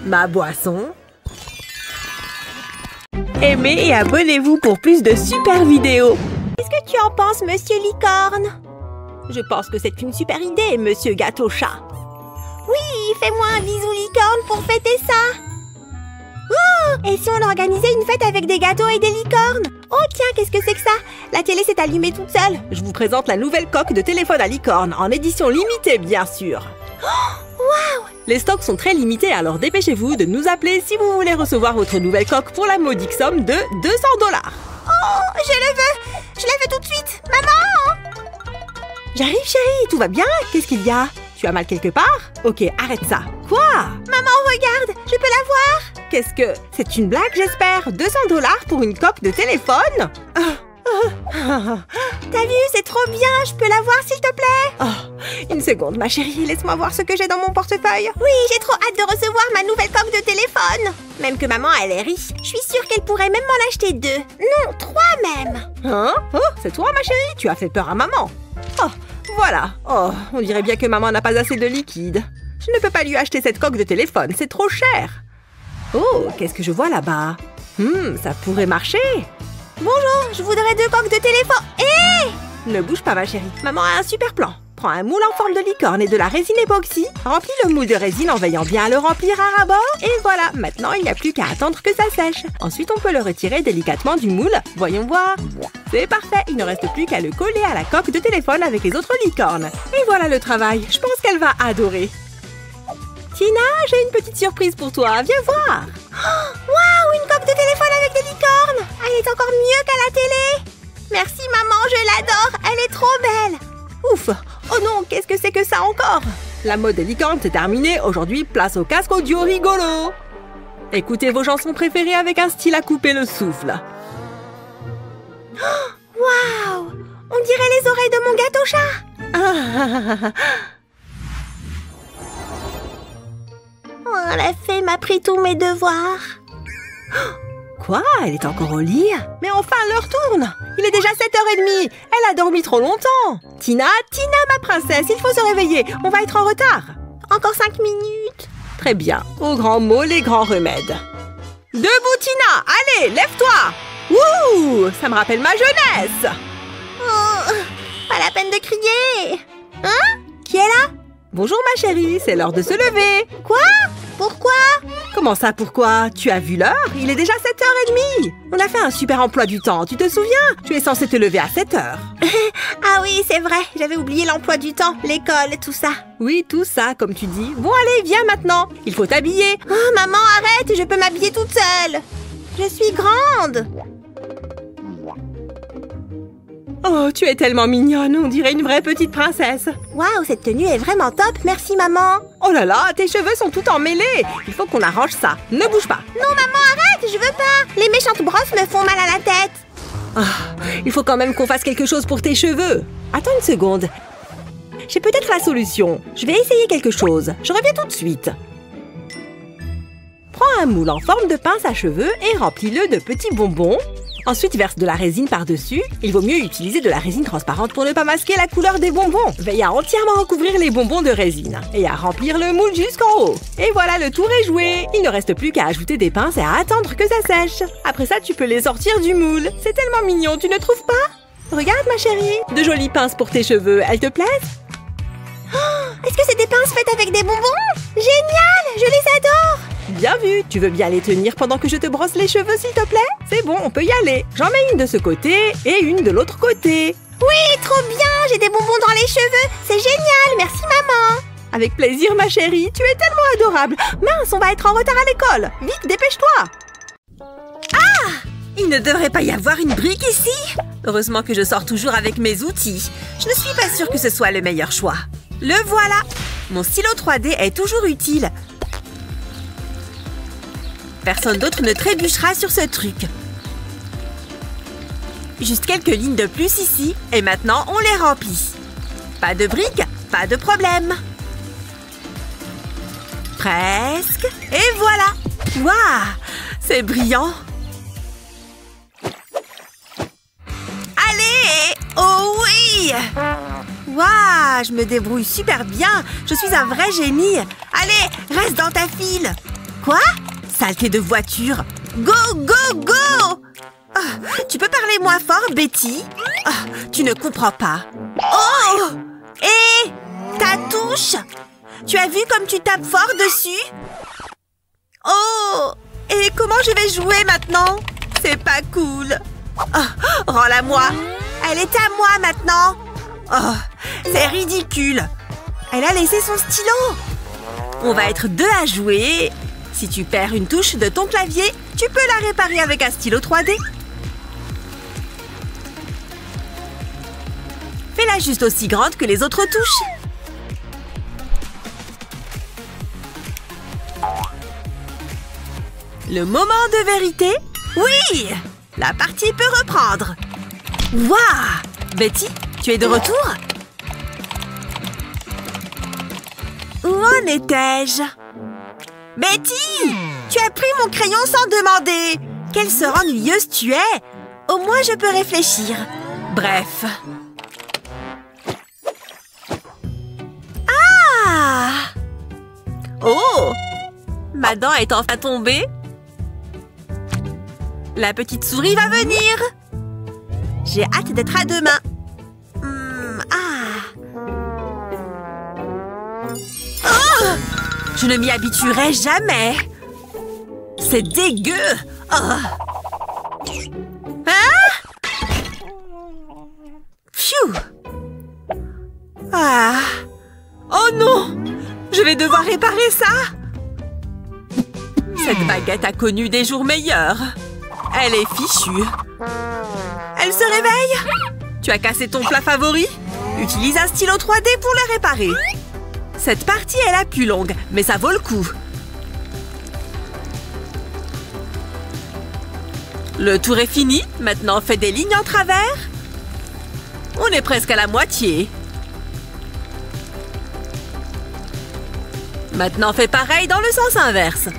ma boisson? Aimez et abonnez-vous pour plus de super vidéos.
Qu'est-ce que tu en penses, Monsieur Licorne?
Je pense que c'est une super idée, Monsieur Gâteau-Chat.
Oui, fais-moi un bisou licorne pour fêter ça. Oh, et si on organisait une fête avec des gâteaux et des licornes? Oh tiens, qu'est-ce que c'est que ça? La télé s'est allumée toute seule.
Je vous présente la nouvelle coque de téléphone à licorne, en édition limitée, bien sûr.
Waouh!
Les stocks sont très limités, alors dépêchez-vous de nous appeler si vous voulez recevoir votre nouvelle coque pour la modique somme de 200 $.
Oh, je le veux! Je la veux tout de suite! Maman!
J'arrive, chérie, tout va bien? Qu'est-ce qu'il y a? Tu as mal quelque part? Ok, arrête ça. Quoi?
Maman, regarde! Je peux la voir?
Qu'est-ce que... C'est une blague, j'espère? 200 $ pour une coque de téléphone?
T'as vu, c'est trop bien! Je peux la voir, s'il te plaît?
Oh, une seconde, ma chérie. Laisse-moi voir ce que j'ai dans mon portefeuille.
Oui, j'ai trop hâte de recevoir ma nouvelle coque de téléphone. Même que maman, elle est riche. Je suis sûre qu'elle pourrait même m'en acheter 2. Non, 3 même.
Hein? Oh, c'est toi, ma chérie? Tu as fait peur à maman. Oh, voilà. Oh, on dirait bien que maman n'a pas assez de liquide. Je ne peux pas lui acheter cette coque de téléphone. C'est trop cher. Oh, qu'est-ce que je vois là-bas? Ça pourrait marcher.
Bonjour, je voudrais 2 coques de téléphone. Hé!
Ne bouge pas, ma chérie. Maman a un super plan. Prends un moule en forme de licorne et de la résine époxy. Remplis le moule de résine en veillant bien à le remplir à ras-bord. Et voilà, maintenant il n'y a plus qu'à attendre que ça sèche. Ensuite, on peut le retirer délicatement du moule. Voyons voir. C'est parfait, il ne reste plus qu'à le coller à la coque de téléphone avec les autres licornes. Et voilà le travail. Je pense qu'elle va adorer. Tina, j'ai une petite surprise pour toi. Viens voir.
Waouh, une coque de téléphone avec des licornes. Elle est encore mieux qu'à la télé. Merci maman, je l'adore. Elle est trop belle.
Ouf. Oh non, qu'est-ce que c'est que ça encore? La mode des licornes, c'est terminé. Aujourd'hui, place au casque audio rigolo. Écoutez vos chansons préférées avec un style à couper le souffle.
Waouh, on dirait les oreilles de mon gâteau-chat. Oh, la fée m'a pris tous mes devoirs.
Quoi? Elle est encore au lit? Mais enfin, l'heure tourne. Il est déjà 7h30. Elle a dormi trop longtemps. Tina, ma princesse, il faut se réveiller. On va être en retard.
Encore 5 minutes.
Très bien. Aux grands mots, les grands remèdes. Debout, Tina. Allez, lève-toi. Wouh! Ça me rappelle ma jeunesse.
Oh, pas la peine de crier. Hein? Qui est là?
Bonjour, ma chérie. C'est l'heure de se lever.
Quoi? Pourquoi?
Comment ça, pourquoi? Tu as vu l'heure? Il est déjà 7h30. On a fait un super emploi du temps, tu te souviens? Tu es censée te lever à 7h.
Ah oui, c'est vrai. J'avais oublié l'emploi du temps, l'école, tout ça.
Oui, tout ça, comme tu dis. Bon, allez, viens maintenant. Il faut t'habiller.
Oh, maman, arrête, je peux m'habiller toute seule. Je suis grande.
Oh, tu es tellement mignonne, on dirait une vraie petite princesse.
Waouh, cette tenue est vraiment top, merci maman.
Oh là là, tes cheveux sont tout emmêlés. Il faut qu'on arrange ça. Ne bouge pas.
Non maman, arrête, je veux pas. Les méchantes brosses me font mal à la tête.
Ah, il faut quand même qu'on fasse quelque chose pour tes cheveux. Attends une seconde. J'ai peut-être la solution. Je vais essayer quelque chose. Je reviens tout de suite. Prends un moule en forme de pince à cheveux et remplis-le de petits bonbons. Ensuite, verse de la résine par-dessus. Il vaut mieux utiliser de la résine transparente pour ne pas masquer la couleur des bonbons. Veille à entièrement recouvrir les bonbons de résine et à remplir le moule jusqu'en haut. Et voilà, le tour est joué. Il ne reste plus qu'à ajouter des pinces et à attendre que ça sèche. Après ça, tu peux les sortir du moule. C'est tellement mignon, tu ne trouves pas? Regarde, ma chérie. De jolies pinces pour tes cheveux. Elles te plaisent?
Est-ce que c'est des pinces faites avec des bonbons? Génial, je les adore.
Bien vu. Tu veux bien les tenir pendant que je te brosse les cheveux, s'il te plaît? C'est bon, on peut y aller. J'en mets une de ce côté et une de l'autre côté.
Oui, trop bien, j'ai des bonbons dans les cheveux. C'est génial, merci maman.
Avec plaisir, ma chérie. Tu es tellement adorable. Mince, on va être en retard à l'école. Vite, dépêche-toi. Ah! Il ne devrait pas y avoir une brique ici. Heureusement que je sors toujours avec mes outils. Je ne suis pas sûre que ce soit le meilleur choix. Le voilà. Mon stylo 3D est toujours utile. Personne d'autre ne trébuchera sur ce truc. Juste quelques lignes de plus ici. Et maintenant, on les remplit. Pas de briques, pas de problème. Presque. Et voilà. Waouh, c'est brillant. Allez! Oh oui! Waouh, je me débrouille super bien. Je suis un vrai génie. Allez, reste dans ta file. Quoi? Saleté de voiture. Go, go, go! Oh, tu peux parler moins fort, Betty? Oh, tu ne comprends pas. Oh! Et ta touche? Tu as vu comme tu tapes fort dessus? Oh! Et comment je vais jouer maintenant? C'est pas cool. Oh, rends-la-moi. Elle est à moi maintenant. Oh, c'est ridicule. Elle a laissé son stylo. On va être deux à jouer. Si tu perds une touche de ton clavier, tu peux la réparer avec un stylo 3D. Fais-la juste aussi grande que les autres touches. Le moment de vérité? Oui! La partie peut reprendre. Waouh! Betty, tu es de retour? Où en étais-je? Betty! Tu as pris mon crayon sans demander! Quelle sœur ennuyeuse tu es! Au moins je peux réfléchir. Bref. Ah! Oh! Ma dent est enfin tombée. La petite souris va venir. J'ai hâte d'être à demain. Oh! Je ne m'y habituerai jamais. C'est dégueu. Oh. Hein? Pfiou. Ah. Oh non! Je vais devoir réparer ça. Cette baguette a connu des jours meilleurs. Elle est fichue. Elle se réveille. Tu as cassé ton plat favori? Utilise un stylo 3D pour le réparer. Cette partie est la plus longue, mais ça vaut le coup. Le tour est fini. Maintenant, fais des lignes en travers. On est presque à la moitié. Maintenant, fais pareil dans le sens inverse.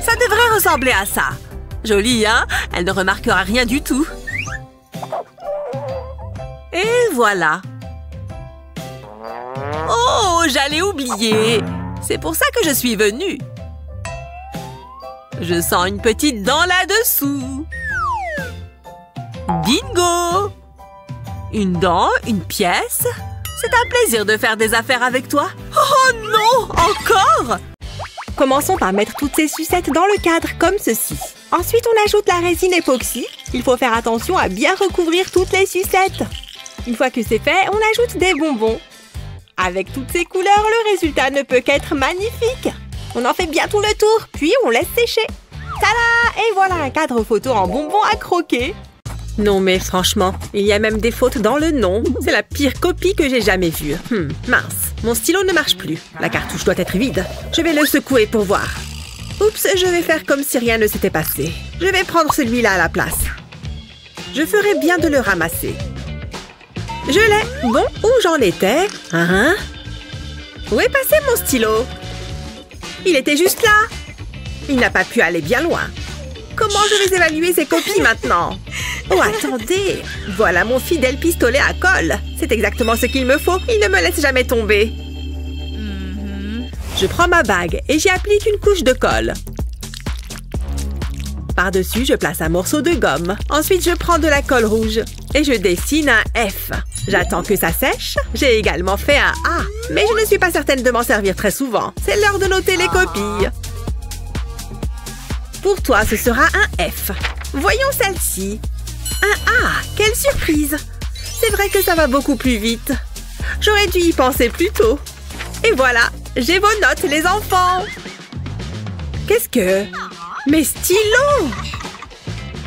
Ça devrait ressembler à ça. Joli, hein? Elle ne remarquera rien du tout. Et voilà. Oh, j'allais oublier. C'est pour ça que je suis venue. Je sens une petite dent là-dessous. Bingo! Une dent, une pièce. C'est un plaisir de faire des affaires avec toi. Oh non! Encore? Commençons par mettre toutes ces sucettes dans le cadre, comme ceci. Ensuite, on ajoute la résine époxy. Il faut faire attention à bien recouvrir toutes les sucettes. Une fois que c'est fait, on ajoute des bonbons. Avec toutes ces couleurs, le résultat ne peut qu'être magnifique. On en fait bien tout le tour, puis on laisse sécher. Tada! Et voilà un cadre photo en bonbons à croquer. Non mais franchement, il y a même des fautes dans le nom. C'est la pire copie que j'ai jamais vue. Mince, mon stylo ne marche plus. La cartouche doit être vide. Je vais le secouer pour voir. Oups, je vais faire comme si rien ne s'était passé. Je vais prendre celui-là à la place. Je ferais bien de le ramasser. Je l'ai. Bon, où j'en étais? Où est passé mon stylo? Il était juste là. Il n'a pas pu aller bien loin. Comment je vais évaluer ces copies maintenant? Oh, attendez. Voilà mon fidèle pistolet à colle. C'est exactement ce qu'il me faut. Il ne me laisse jamais tomber. Je prends ma bague et j'y applique une couche de colle. Par-dessus, je place un morceau de gomme. Ensuite, je prends de la colle rouge et je dessine un F. J'attends que ça sèche. J'ai également fait un A. Mais je ne suis pas certaine de m'en servir très souvent. C'est l'heure de noter les copies. Pour toi, ce sera un F. Voyons celle-ci. Un A. Quelle surprise! C'est vrai que ça va beaucoup plus vite. J'aurais dû y penser plus tôt. Et voilà, j'ai vos notes, les enfants. Qu'est-ce que... Mes stylos!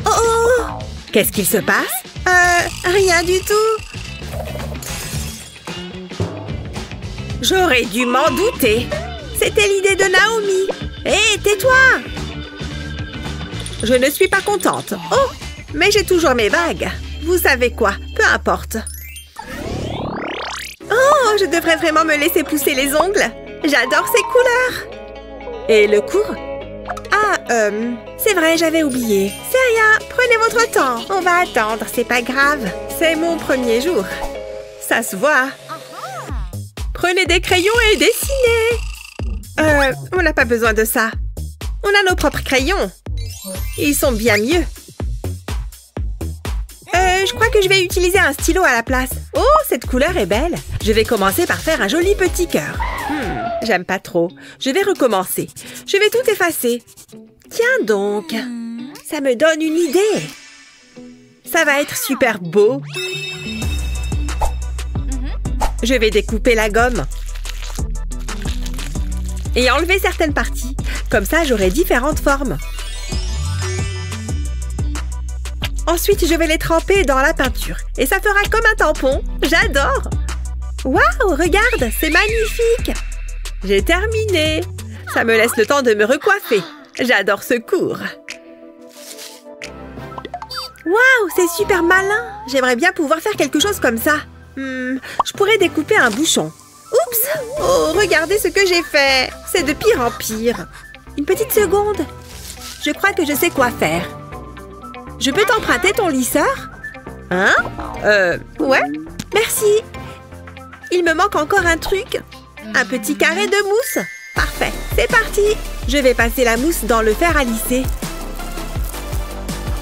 Oh oh! Qu'est-ce qu'il se passe?
Rien du tout.
J'aurais dû m'en douter. C'était l'idée de Naomi. Hé, tais-toi! Je ne suis pas contente. Oh, mais j'ai toujours mes bagues. Vous savez quoi? Peu importe. Oh, je devrais vraiment me laisser pousser les ongles. J'adore ces couleurs. Et le cours? Ah, c'est vrai, j'avais oublié. C'est rien, prenez votre temps. On va attendre, c'est pas grave. C'est mon premier jour. Ça se voit. Prenez des crayons et dessinez. On n'a pas besoin de ça. On a nos propres crayons. Ils sont bien mieux. Je crois que je vais utiliser un stylo à la place. Oh, cette couleur est belle. Je vais commencer par faire un joli petit cœur. J'aime pas trop. Je vais recommencer. Je vais tout effacer. Tiens donc. Ça me donne une idée. Ça va être super beau. Je vais découper la gomme. Et enlever certaines parties. Comme ça, j'aurai différentes formes. Ensuite, je vais les tremper dans la peinture. Et ça fera comme un tampon. J'adore! Waouh, regarde, c'est magnifique! J'ai terminé. Ça me laisse le temps de me recoiffer. J'adore ce cours. Waouh, c'est super malin! J'aimerais bien pouvoir faire quelque chose comme ça. Je pourrais découper un bouchon. Oups! Oh, regardez ce que j'ai fait! C'est de pire en pire. Une petite seconde. Je crois que je sais quoi faire. Je peux t'emprunter ton lisseur? Hein? Ouais. Merci. Il me manque encore un truc. Un petit carré de mousse. Parfait, c'est parti. Je vais passer la mousse dans le fer à lisser.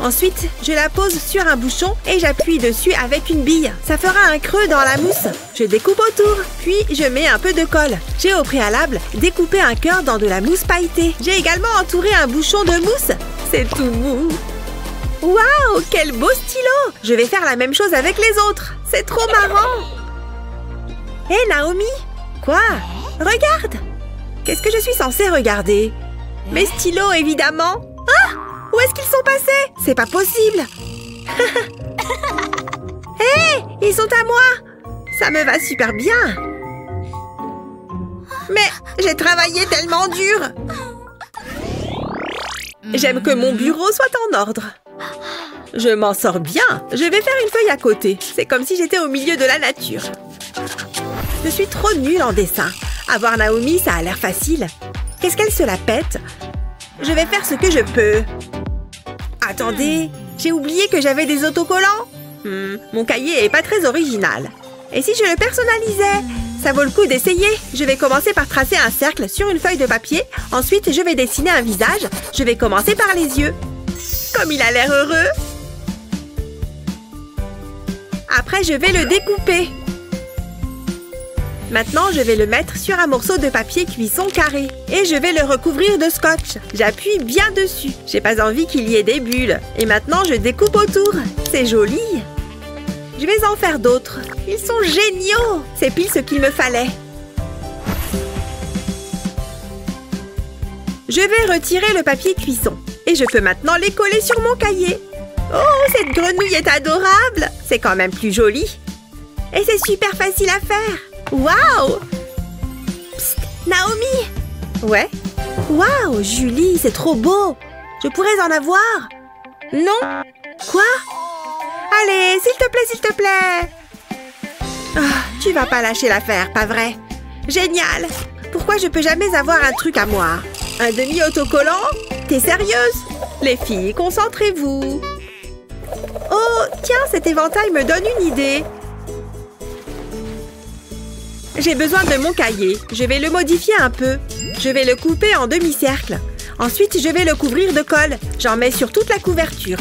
Ensuite, je la pose sur un bouchon et j'appuie dessus avec une bille. Ça fera un creux dans la mousse. Je découpe autour, puis je mets un peu de colle. J'ai au préalable découpé un cœur dans de la mousse pailletée. J'ai également entouré un bouchon de mousse. C'est tout mou. Waouh, quel beau stylo! Je vais faire la même chose avec les autres. C'est trop marrant. Hé, Naomi! Quoi? Regarde! Qu'est-ce que je suis censée regarder? Mes stylos, évidemment. Ah! Où est-ce qu'ils sont passés? C'est pas possible. Hé! Ils sont à moi! Ça me va super bien. Mais j'ai travaillé tellement dur. J'aime que mon bureau soit en ordre. Je m'en sors bien. Je vais faire une feuille à côté. C'est comme si j'étais au milieu de la nature. Je suis trop nulle en dessin. Avoir Naomi, ça a l'air facile. Qu'est-ce qu'elle se la pète? Je vais faire ce que je peux. Attendez, j'ai oublié que j'avais des autocollants. Mon cahier est pas très original. Et si je le personnalisais? Ça vaut le coup d'essayer. Je vais commencer par tracer un cercle sur une feuille de papier. Ensuite, je vais dessiner un visage. Je vais commencer par les yeux. Comme il a l'air heureux. Après, je vais le découper. Maintenant, je vais le mettre sur un morceau de papier cuisson carré. Et je vais le recouvrir de scotch. J'appuie bien dessus. J'ai pas envie qu'il y ait des bulles. Et maintenant, je découpe autour. C'est joli. Je vais en faire d'autres. Ils sont géniaux. C'est pile ce qu'il me fallait. Je vais retirer le papier cuisson. Et je peux maintenant les coller sur mon cahier. Oh, cette grenouille est adorable! C'est quand même plus joli. Et c'est super facile à faire. Waouh! Psst, Naomi! Ouais? Waouh, Julie, c'est trop beau! Je pourrais en avoir? Non? Quoi? Allez, s'il te plaît! Ah, tu vas pas lâcher l'affaire, pas vrai? Génial! Pourquoi je peux jamais avoir un truc à moi? Un demi-autocollant? T'es sérieuse? Les filles, concentrez-vous! Oh, tiens, cet éventail me donne une idée! J'ai besoin de mon cahier. Je vais le modifier un peu. Je vais le couper en demi-cercle. Ensuite, je vais le couvrir de colle. J'en mets sur toute la couverture.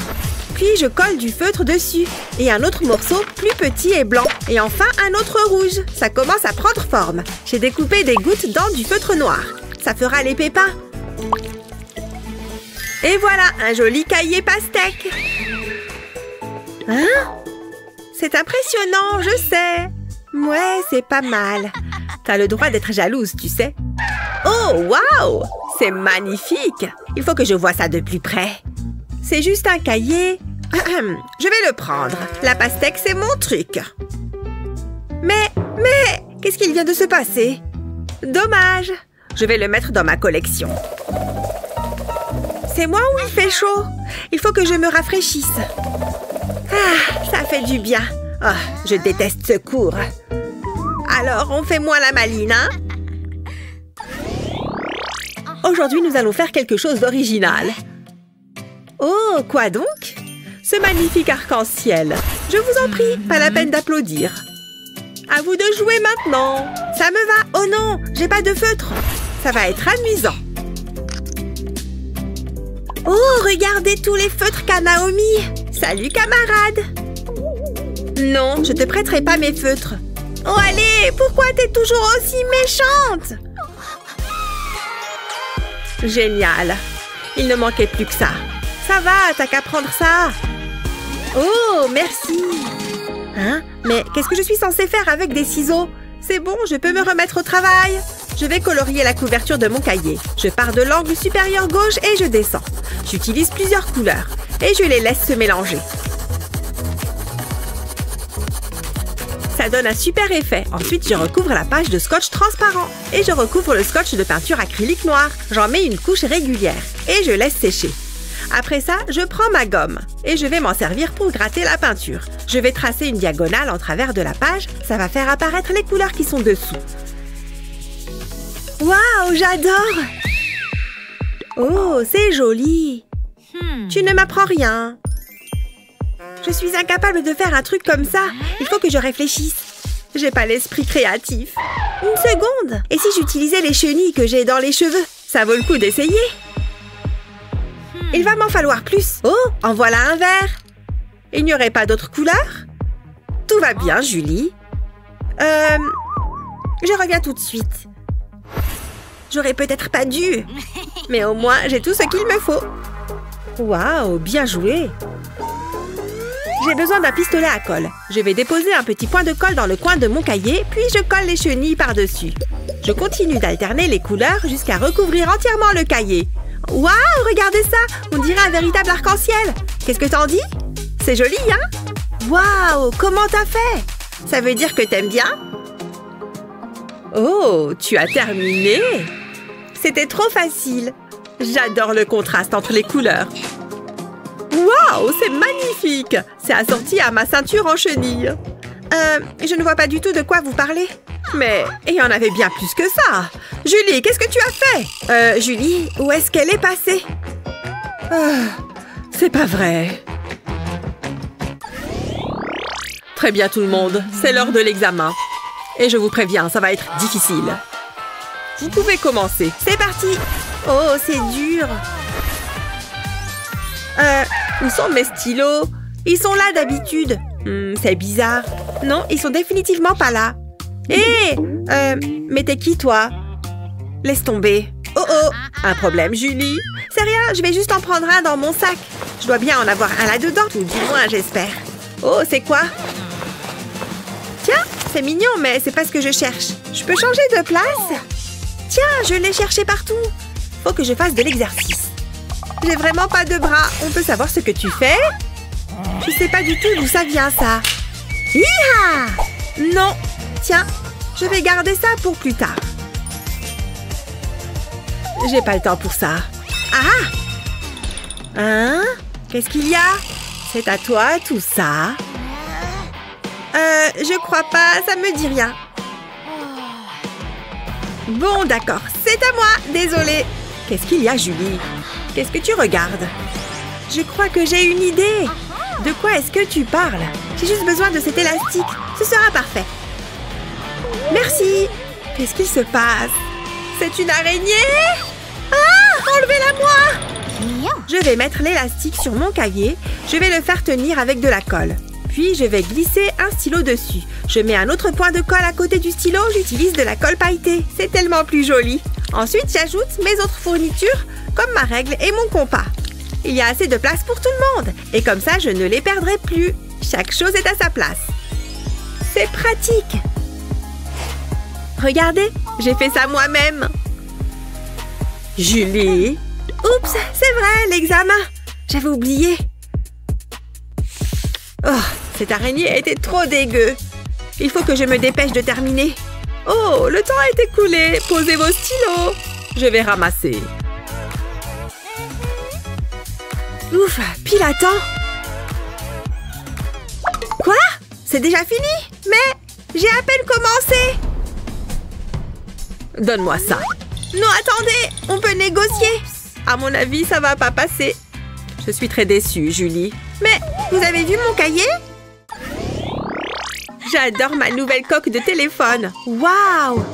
Puis, je colle du feutre dessus. Et un autre morceau plus petit et blanc. Et enfin, un autre rouge. Ça commence à prendre forme. J'ai découpé des gouttes dans du feutre noir. Ça fera les pépins. Et voilà, un joli cahier pastèque. Hein? C'est impressionnant, je sais. Ouais, c'est pas mal. T'as le droit d'être jalouse, tu sais. Oh, waouh! C'est magnifique! Il faut que je voie ça de plus près. C'est juste un cahier. Je vais le prendre. La pastèque, c'est mon truc. Mais, qu'est-ce qu'il vient de se passer? Dommage. Je vais le mettre dans ma collection. C'est moi ou il fait chaud? Il faut que je me rafraîchisse. Ah, ça fait du bien. Oh, je déteste ce cours. Alors, on fait moins la maline, hein? Aujourd'hui, nous allons faire quelque chose d'original. Oh, quoi donc? Ce magnifique arc-en-ciel. Je vous en prie, pas la peine d'applaudir. À vous de jouer maintenant. Ça me va. Oh non, j'ai pas de feutre. Ça va être amusant. Oh, regardez tous les feutres qu'a Naomi. Salut, camarade. Non, je te prêterai pas mes feutres. Oh, allez, pourquoi t'es toujours aussi méchante? Génial. Il ne manquait plus que ça. Ça va, t'as qu'à prendre ça. Oh, merci. Hein? Mais qu'est-ce que je suis censée faire avec des ciseaux? C'est bon, je peux me remettre au travail. Je vais colorier la couverture de mon cahier. Je pars de l'angle supérieur gauche et je descends. J'utilise plusieurs couleurs et je les laisse se mélanger. Ça donne un super effet. Ensuite, je recouvre la page de scotch transparent. Et je recouvre le scotch de peinture acrylique noire. J'en mets une couche régulière. Et je laisse sécher. Après ça, je prends ma gomme. Et je vais m'en servir pour gratter la peinture. Je vais tracer une diagonale en travers de la page. Ça va faire apparaître les couleurs qui sont dessous. Waouh, j'adore! Oh, c'est joli! Tu ne m'apprends rien. Je suis incapable de faire un truc comme ça. Il faut que je réfléchisse. J'ai pas l'esprit créatif. Une seconde. Et si j'utilisais les chenilles que j'ai dans les cheveux? Ça vaut le coup d'essayer. Il va m'en falloir plus. Oh, en voilà un vert. Il n'y aurait pas d'autres couleurs? Tout va bien, Julie. Je reviens tout de suite. J'aurais peut-être pas dû. Mais au moins, j'ai tout ce qu'il me faut. Waouh, bien joué. J'ai besoin d'un pistolet à colle. Je vais déposer un petit point de colle dans le coin de mon cahier, puis je colle les chenilles par-dessus. Je continue d'alterner les couleurs jusqu'à recouvrir entièrement le cahier. Waouh, regardez ça! On dirait un véritable arc-en-ciel. Qu'est-ce que t'en dis? C'est joli, hein? Waouh, comment t'as fait? Ça veut dire que t'aimes bien? Oh, tu as terminé? C'était trop facile. J'adore le contraste entre les couleurs. Waouh, c'est magnifique! C'est assorti à ma ceinture en chenille. Je ne vois pas du tout de quoi vous parlez. Mais il y en avait bien plus que ça. Julie, qu'est-ce que tu as fait? Julie, où est-ce qu'elle est passée? C'est pas vrai. Très bien tout le monde, c'est l'heure de l'examen. Et je vous préviens, ça va être difficile. Vous pouvez commencer. C'est parti! Oh, c'est dur. Où sont mes stylos? Ils sont là d'habitude. C'est bizarre. Non, ils sont définitivement pas là. Hé! Mais t'es qui, toi? Laisse tomber. Oh oh! Un problème, Julie? C'est rien, je vais juste en prendre un dans mon sac. Je dois bien en avoir un là-dedans, tout du moins, j'espère. Oh, c'est quoi? Tiens, c'est mignon, mais c'est pas ce que je cherche. Je peux changer de place? Tiens, je l'ai cherché partout. Faut que je fasse de l'exercice. J'ai vraiment pas de bras. On peut savoir ce que tu fais? Je sais pas du tout d'où ça vient, ça. Hi-ha! Non. Tiens, je vais garder ça pour plus tard. J'ai pas le temps pour ça. Ah! Hein? Qu'est-ce qu'il y a? C'est à toi, tout ça? Je crois pas, ça me dit rien. Bon, d'accord, c'est à moi, désolée. Qu'est-ce qu'il y a, Julie? Qu'est-ce que tu regardes? Je crois que j'ai une idée. De quoi est-ce que tu parles? J'ai juste besoin de cet élastique. Ce sera parfait. Merci. Qu'est-ce qu'il se passe? C'est une araignée? Ah! Enlevez-la-moi! Je vais mettre l'élastique sur mon cahier. Je vais le faire tenir avec de la colle. Puis, je vais glisser un stylo dessus. Je mets un autre point de colle à côté du stylo. J'utilise de la colle pailletée. C'est tellement plus joli. Ensuite, j'ajoute mes autres fournitures, comme ma règle et mon compas. Il y a assez de place pour tout le monde. Et comme ça, je ne les perdrai plus. Chaque chose est à sa place. C'est pratique. Regardez, j'ai fait ça moi-même. Julie. Oups, c'est vrai, l'examen. J'avais oublié. Oh, cette araignée était trop dégueu. Il faut que je me dépêche de terminer. Oh, le temps est écoulé. Posez vos stylos. Je vais ramasser. Ouf, pile à temps. Quoi? C'est déjà fini? Mais j'ai à peine commencé. Donne-moi ça. Non, attendez, on peut négocier. À mon avis, ça va pas passer. Je suis très déçue, Julie. Mais vous avez vu mon cahier? J'adore ma nouvelle coque de téléphone. Waouh!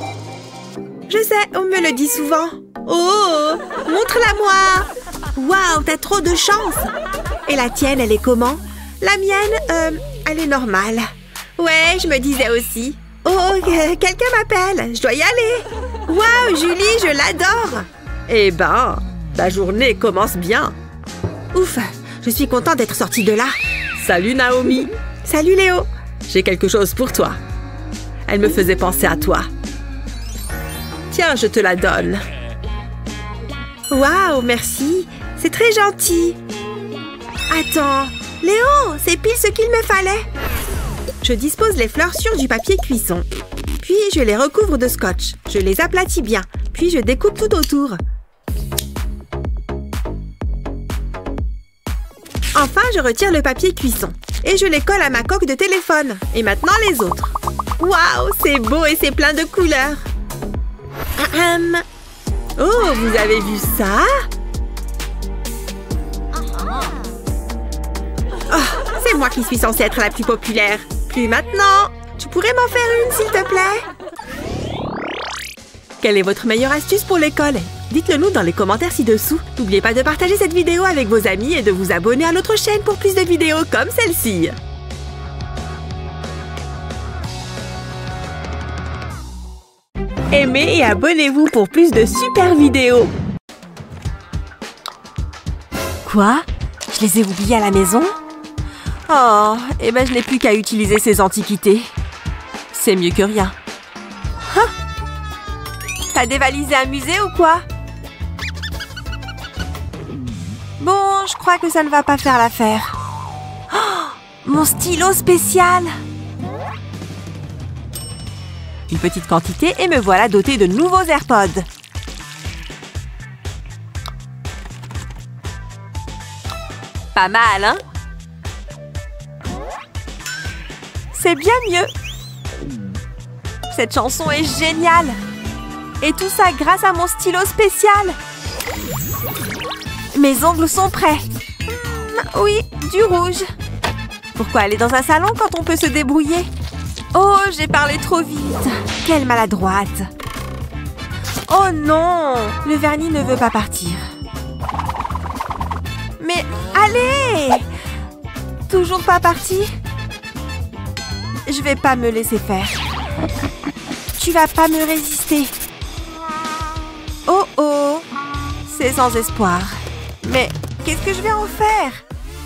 Je sais, on me le dit souvent. Oh, montre-la-moi! Waouh, t'as trop de chance! Et la tienne, elle est comment? La mienne, elle est normale. Ouais, je me disais aussi. Oh, quelqu'un m'appelle. Je dois y aller. Waouh, Julie, je l'adore. Eh ben, ta journée commence bien. Ouf, je suis contente d'être sortie de là. Salut Naomi. Salut Léo. J'ai quelque chose pour toi. Elle me faisait penser à toi. Tiens, je te la donne. Waouh, merci. C'est très gentil. Attends, Léo, c'est pile ce qu'il me fallait. Je dispose les fleurs sur du papier cuisson. Puis, je les recouvre de scotch. Je les aplatis bien. Puis, je découpe tout autour. Enfin, je retire le papier cuisson. Et je les colle à ma coque de téléphone. Et maintenant, les autres. Waouh, c'est beau et c'est plein de couleurs. Oh, vous avez vu ça? Oh, c'est moi qui suis censée être la plus populaire. Plus maintenant. Tu pourrais m'en faire une, s'il te plaît? Quelle est votre meilleure astuce pour l'école? Dites-le nous dans les commentaires ci-dessous. N'oubliez pas de partager cette vidéo avec vos amis et de vous abonner à notre chaîne pour plus de vidéos comme celle-ci. Aimez et abonnez-vous pour plus de super vidéos. Quoi? Je les ai oubliés à la maison? Oh, eh ben je n'ai plus qu'à utiliser ces antiquités. C'est mieux que rien. Hein? T'as dévalisé un musée ou quoi? Bon, je crois que ça ne va pas faire l'affaire. Oh, mon stylo spécial! Une petite quantité et me voilà dotée de nouveaux AirPods. Pas mal, hein? C'est bien mieux. Cette chanson est géniale. Et tout ça grâce à mon stylo spécial. Mes ongles sont prêts. Oui, du rouge. Pourquoi aller dans un salon quand on peut se débrouiller? Oh, j'ai parlé trop vite. Quelle maladroite. Oh non, le vernis ne veut pas partir. Mais allez! Toujours pas parti? Je vais pas me laisser faire. Tu vas pas me résister. Oh oh, c'est sans espoir. Mais qu'est-ce que je vais en faire?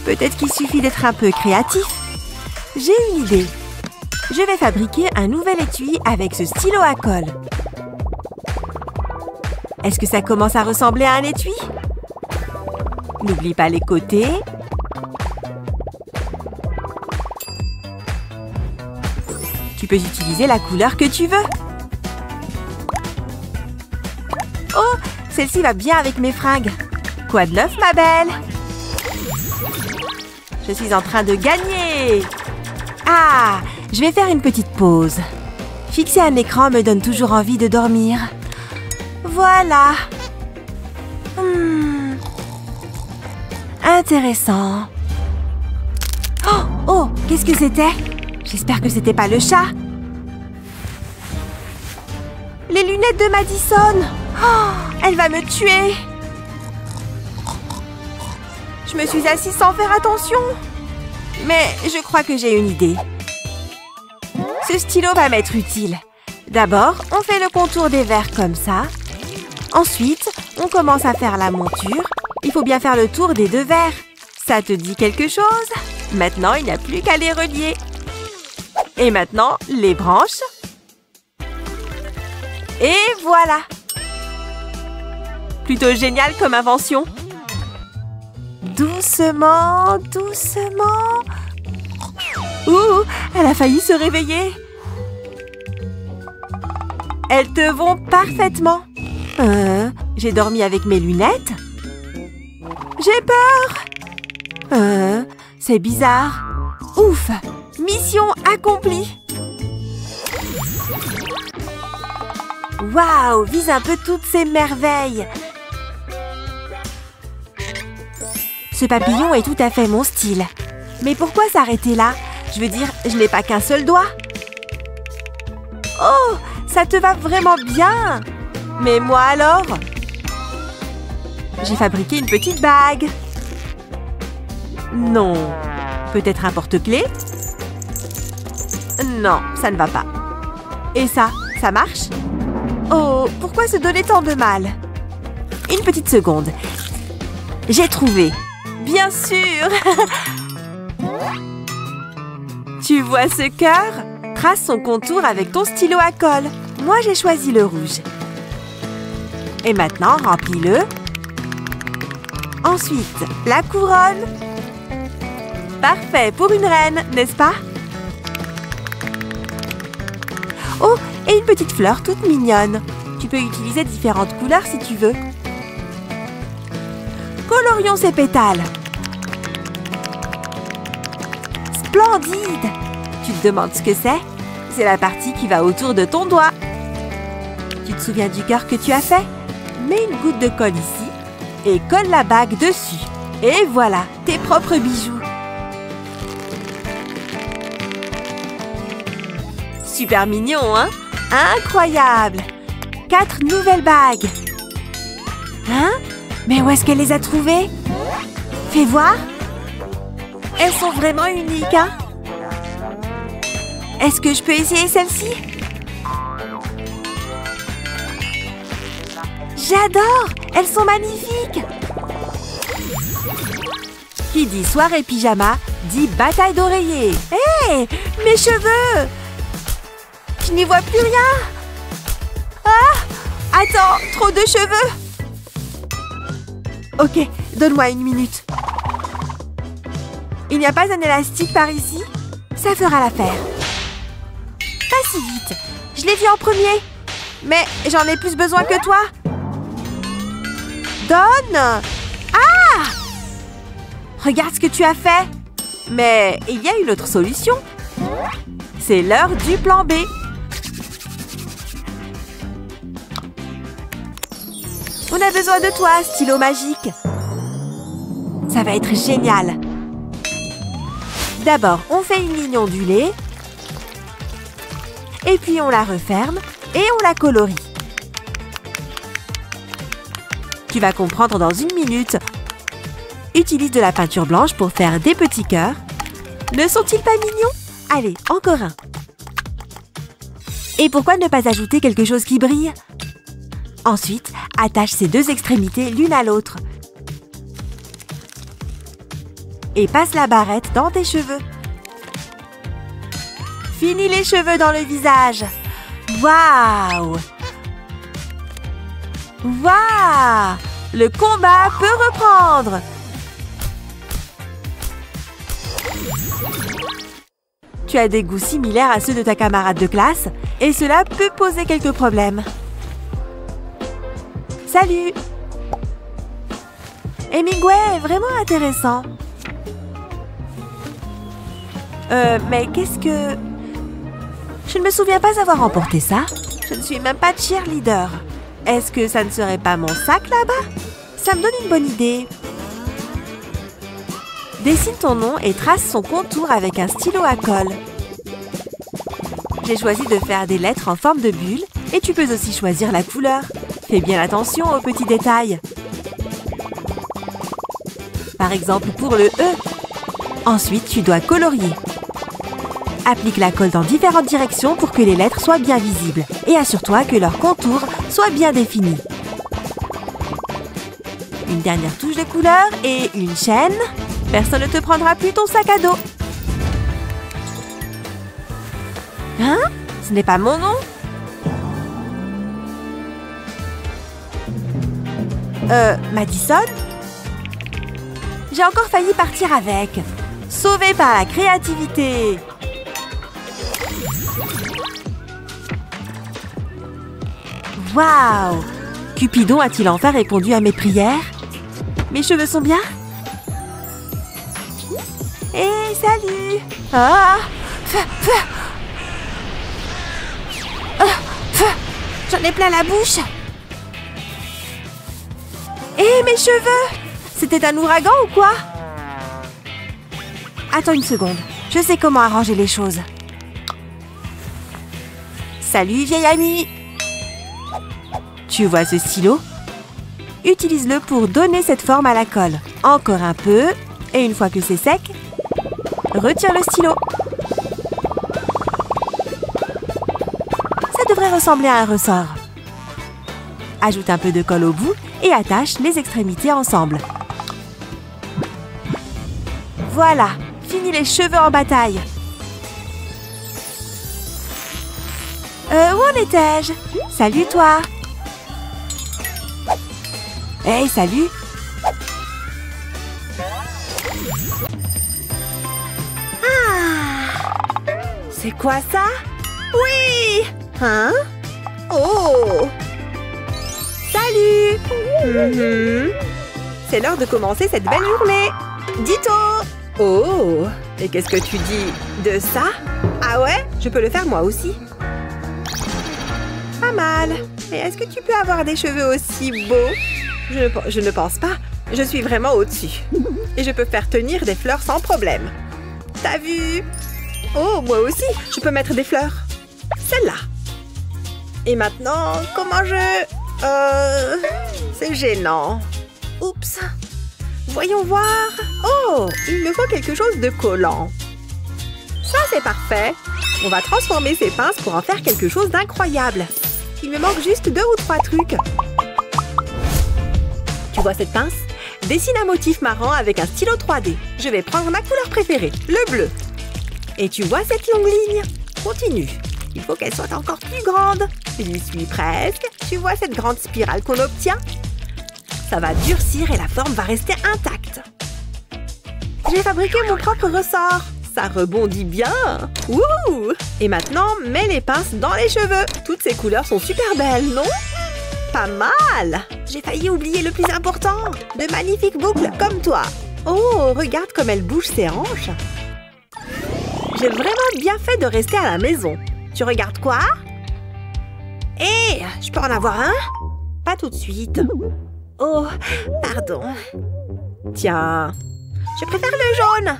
Peut-être qu'il suffit d'être un peu créatif. J'ai une idée. Je vais fabriquer un nouvel étui avec ce stylo à colle. Est-ce que ça commence à ressembler à un étui? N'oublie pas les côtés. Tu peux utiliser la couleur que tu veux. Oh, celle-ci va bien avec mes fringues. Quoi de neuf, ma belle? Je suis en train de gagner. Ah, je vais faire une petite pause. Fixer un écran me donne toujours envie de dormir. Voilà. Intéressant. Oh, oh, qu'est-ce que c'était? J'espère que c'était pas le chat. Les lunettes de Madison. Oh, elle va me tuer. Je me suis assise sans faire attention. Mais je crois que j'ai une idée. Ce stylo va m'être utile. D'abord, on fait le contour des verres comme ça. Ensuite, on commence à faire la monture. Il faut bien faire le tour des deux verres. Ça te dit quelque chose? Maintenant, il n'y a plus qu'à les relier. Et maintenant, les branches. Et voilà! Plutôt génial comme invention. Doucement, doucement. Ouh, elle a failli se réveiller. Elles te vont parfaitement. J'ai dormi avec mes lunettes. J'ai peur. C'est bizarre. Ouf, mission accomplie. Waouh, vise un peu toutes ces merveilles. Ce papillon est tout à fait mon style. Mais pourquoi s'arrêter là? Je veux dire, je n'ai pas qu'un seul doigt. Oh, ça te va vraiment bien. Mais moi alors? J'ai fabriqué une petite bague. Non. Peut-être un porte-clés? Non, ça ne va pas. Et ça marche? Oh, pourquoi se donner tant de mal? Une petite seconde. J'ai trouvé. Bien sûr. Tu vois ce cœur? Trace son contour avec ton stylo à colle. Moi, j'ai choisi le rouge. Et maintenant, remplis-le. Ensuite, la couronne. Parfait pour une reine, n'est-ce pas? Oh, et une petite fleur toute mignonne. Tu peux utiliser différentes couleurs si tu veux. Colorions ces pétales. Splendide! Tu te demandes ce que c'est? C'est la partie qui va autour de ton doigt. Tu te souviens du cœur que tu as fait? Mets une goutte de colle ici et colle la bague dessus. Et voilà, tes propres bijoux. Super mignon, hein? Incroyable! 4 nouvelles bagues. Hein? Mais où est-ce qu'elle les a trouvées? Fais voir. Elles sont vraiment uniques, hein? Est-ce que je peux essayer celle-ci? J'adore! Elles sont magnifiques! Qui dit soirée pyjama, dit bataille d'oreillers. Hé! Mes cheveux! Je n'y vois plus rien! Ah! Attends, trop de cheveux! Ok, donne-moi une minute. Il n'y a pas un élastique par ici? Ça fera l'affaire. Pas si vite. Je l'ai vu en premier. Mais j'en ai plus besoin que toi. Donne! Ah! Regarde ce que tu as fait. Mais il y a une autre solution. C'est l'heure du plan B. On a besoin de toi, stylo magique. Ça va être génial. D'abord, on fait une ligne ondulée. Et puis on la referme et on la colorie. Tu vas comprendre dans une minute. Utilise de la peinture blanche pour faire des petits cœurs. Ne sont-ils pas mignons? Allez, encore un. Et pourquoi ne pas ajouter quelque chose qui brille? Ensuite, attache ces deux extrémités l'une à l'autre. Et passe la barrette dans tes cheveux. Finis les cheveux dans le visage. Waouh! Waouh! Le combat peut reprendre. Tu as des goûts similaires à ceux de ta camarade de classe et cela peut poser quelques problèmes. Salut! Hemingway est vraiment intéressant. Mais qu'est-ce que... Je ne me souviens pas avoir emporté ça. Je ne suis même pas cheerleader. Est-ce que ça ne serait pas mon sac là-bas? Ça me donne une bonne idée. Dessine ton nom et trace son contour avec un stylo à colle. J'ai choisi de faire des lettres en forme de bulle et tu peux aussi choisir la couleur. Fais bien attention aux petits détails. Par exemple pour le E. Ensuite, tu dois colorier. Applique la colle dans différentes directions pour que les lettres soient bien visibles et assure-toi que leur contour soit bien défini. Une dernière touche de couleur et une chaîne. Personne ne te prendra plus ton sac à dos. Hein? Ce n'est pas mon nom? Madison? J'ai encore failli partir avec. Sauvé par la créativité. Waouh! Cupidon a-t-il enfin répondu à mes prières? Mes cheveux sont bien? Hé, salut! Ah! J'en ai plein la bouche! Hé, mes cheveux! C'était un ouragan ou quoi? Attends une seconde, je sais comment arranger les choses. Salut, vieille amie! Tu vois ce stylo? Utilise-le pour donner cette forme à la colle. Encore un peu, et une fois que c'est sec, retire le stylo. Ça devrait ressembler à un ressort. Ajoute un peu de colle au bout et attache les extrémités ensemble. Voilà, fini les cheveux en bataille. Où en étais-je? Salut toi! Hey, salut! Ah! C'est quoi ça? Oui! Hein? Oh! Salut! C'est l'heure de commencer cette belle journée! Ditto! Oh! Et qu'est-ce que tu dis de ça? Ah ouais? Je peux le faire moi aussi. Pas mal. Mais est-ce que tu peux avoir des cheveux aussi beaux? Je ne pense pas. Je suis vraiment au-dessus. Et je peux faire tenir des fleurs sans problème. T'as vu? Oh, moi aussi, je peux mettre des fleurs. Celle-là. Et maintenant, comment je... C'est gênant. Oups. Voyons voir. Oh, il me faut quelque chose de collant. Ça, c'est parfait. On va transformer ces pinces pour en faire quelque chose d'incroyable. Il me manque juste 2 ou 3 trucs. Tu vois cette pince? Dessine un motif marrant avec un stylo 3D. Je vais prendre ma couleur préférée, le bleu. Et tu vois cette longue ligne? Continue. Il faut qu'elle soit encore plus grande. J'y suis presque. Tu vois cette grande spirale qu'on obtient? Ça va durcir et la forme va rester intacte. J'ai fabriqué mon propre ressort. Ça rebondit bien. Wouh! Et maintenant, mets les pinces dans les cheveux. Toutes ces couleurs sont super belles, non? Pas mal! J'ai failli oublier le plus important. De magnifiques boucles comme toi. Oh, regarde comme elle bouge ses hanches. J'ai vraiment bien fait de rester à la maison. Tu regardes quoi? Hé, je peux en avoir un? Pas tout de suite. Oh, pardon. Tiens, je préfère le jaune.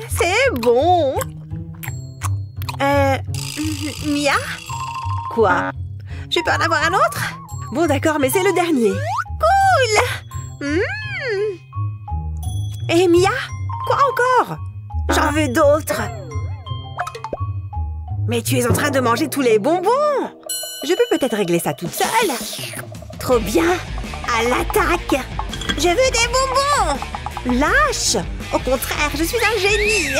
C'est bon. Mia? Quoi? Je peux en avoir un autre? Bon, d'accord, mais c'est le dernier. Cool! Et Mia? Quoi encore? J'en veux d'autres. Mais tu es en train de manger tous les bonbons. Je peux peut-être régler ça toute seule. Trop bien. À l'attaque. Je veux des bonbons. Lâche. Au contraire, je suis un génie.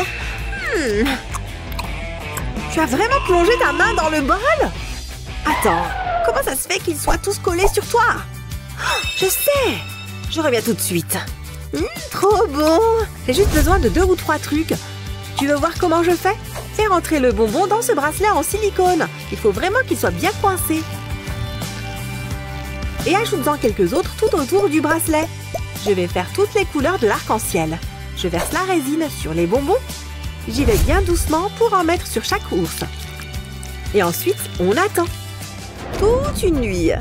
Tu as vraiment plongé ta main dans le bol? Attends, comment ça se fait qu'ils soient tous collés sur toi? Je sais. Je reviens tout de suite. Trop bon. J'ai juste besoin de 2 ou 3 trucs. Tu veux voir comment je fais? Fais rentrer le bonbon dans ce bracelet en silicone. Il faut vraiment qu'il soit bien coincé. Et ajoute-en quelques autres tout autour du bracelet. Je vais faire toutes les couleurs de l'arc-en-ciel. Je verse la résine sur les bonbons. J'y vais bien doucement pour en mettre sur chaque ours. Et ensuite, on attend. Toute une nuit.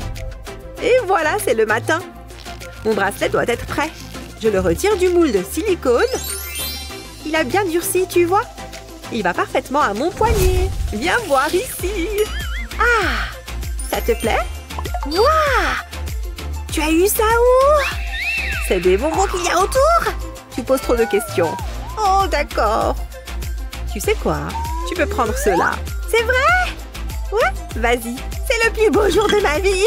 Et voilà, c'est le matin. Mon bracelet doit être prêt. Je le retire du moule de silicone. Il a bien durci, tu vois? Il va parfaitement à mon poignet. Viens voir ici. Ah! Ça te plaît? Waouh! Tu as eu ça où? C'est des bonbons qu'il y a autour? Tu poses trop de questions. Oh, d'accord. Tu sais quoi? Tu peux prendre cela. C'est vrai? Ouais, vas-y. C'est le plus beau jour de ma vie.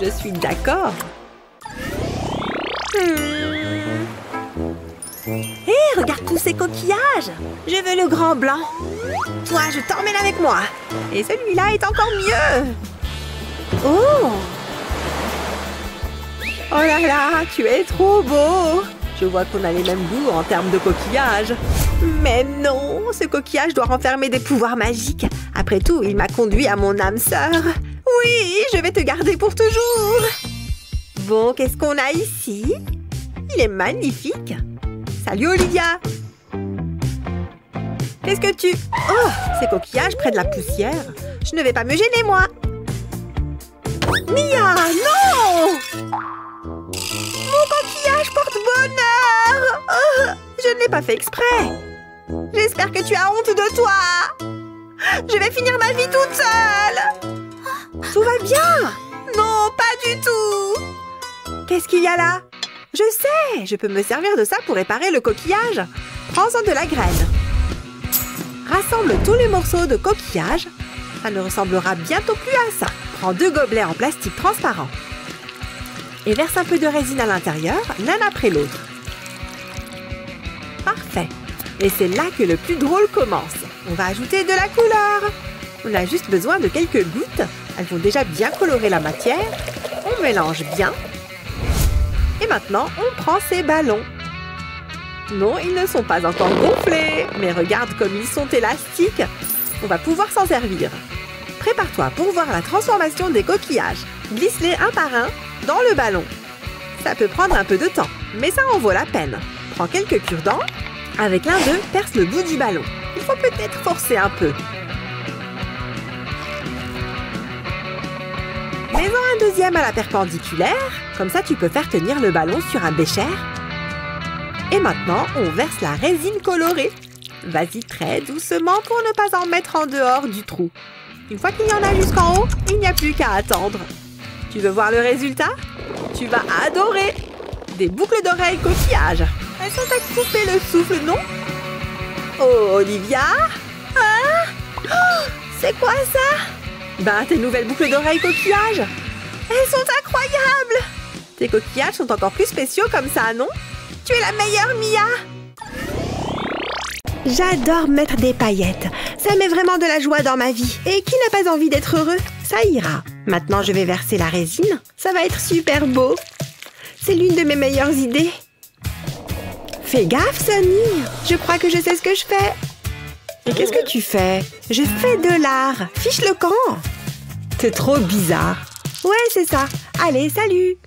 Je suis d'accord. Hé, regarde tous ces coquillages. Je veux le grand blanc. Toi, je t'emmène avec moi. Et celui-là est encore mieux. Oh! Oh là là, tu es trop beau. Je vois qu'on a les mêmes goûts en termes de coquillages. Mais non, ce coquillage doit renfermer des pouvoirs magiques. Après tout, il m'a conduit à mon âme sœur. Oui, je vais te garder pour toujours. Bon, qu'est-ce qu'on a ici? Il est magnifique. Salut Olivia. Qu'est-ce que tu... Oh, ces coquillages près de la poussière. Je ne vais pas me gêner, moi. Mia, non! Mon coquillage porte bonheur. Oh, je ne l'ai pas fait exprès. J'espère que tu as honte de toi. Je vais finir ma vie toute seule. Tout va bien. Non, pas du tout. Qu'est-ce qu'il y a là? Je sais, je peux me servir de ça pour réparer le coquillage. Prends-en de la graine. Rassemble tous les morceaux de coquillage. Ça ne ressemblera bientôt plus à ça. Prends 2 gobelets en plastique transparent. Et verse un peu de résine à l'intérieur, l'un après l'autre. Parfait. Et c'est là que le plus drôle commence. On va ajouter de la couleur. On a juste besoin de quelques gouttes. Elles vont déjà bien colorer la matière. On mélange bien. Et maintenant, on prend ces ballons. Non, ils ne sont pas encore gonflés. Mais regarde comme ils sont élastiques. On va pouvoir s'en servir. Prépare-toi pour voir la transformation des coquillages. Glisse-les un par un dans le ballon. Ça peut prendre un peu de temps, mais ça en vaut la peine. Prends quelques cure-dents. Avec l'un d'eux, perce le bout du ballon. Il faut peut-être forcer un peu. Mets-en un deuxième à la perpendiculaire. Comme ça, tu peux faire tenir le ballon sur un bécher. Et maintenant, on verse la résine colorée. Vas-y très doucement pour ne pas en mettre en dehors du trou. Une fois qu'il y en a jusqu'en haut, il n'y a plus qu'à attendre. Tu veux voir le résultat? Tu vas adorer! Des boucles d'oreilles coquillages. Elles sont à couper le souffle, non? Oh, Olivia? Hein? Oh, c'est quoi ça? Ben, tes nouvelles boucles d'oreilles coquillages. Elles sont incroyables! Tes coquillages sont encore plus spéciaux comme ça, non? Tu es la meilleure, Mia! J'adore mettre des paillettes. Ça met vraiment de la joie dans ma vie. Et qui n'a pas envie d'être heureux? Ça ira. Maintenant, je vais verser la résine. Ça va être super beau. C'est l'une de mes meilleures idées. Fais gaffe, Sunny. Je crois que je sais ce que je fais. Et qu'est-ce que tu fais? Je fais de l'art. Fiche le camp. T'es trop bizarre. Ouais, c'est ça. Allez, salut.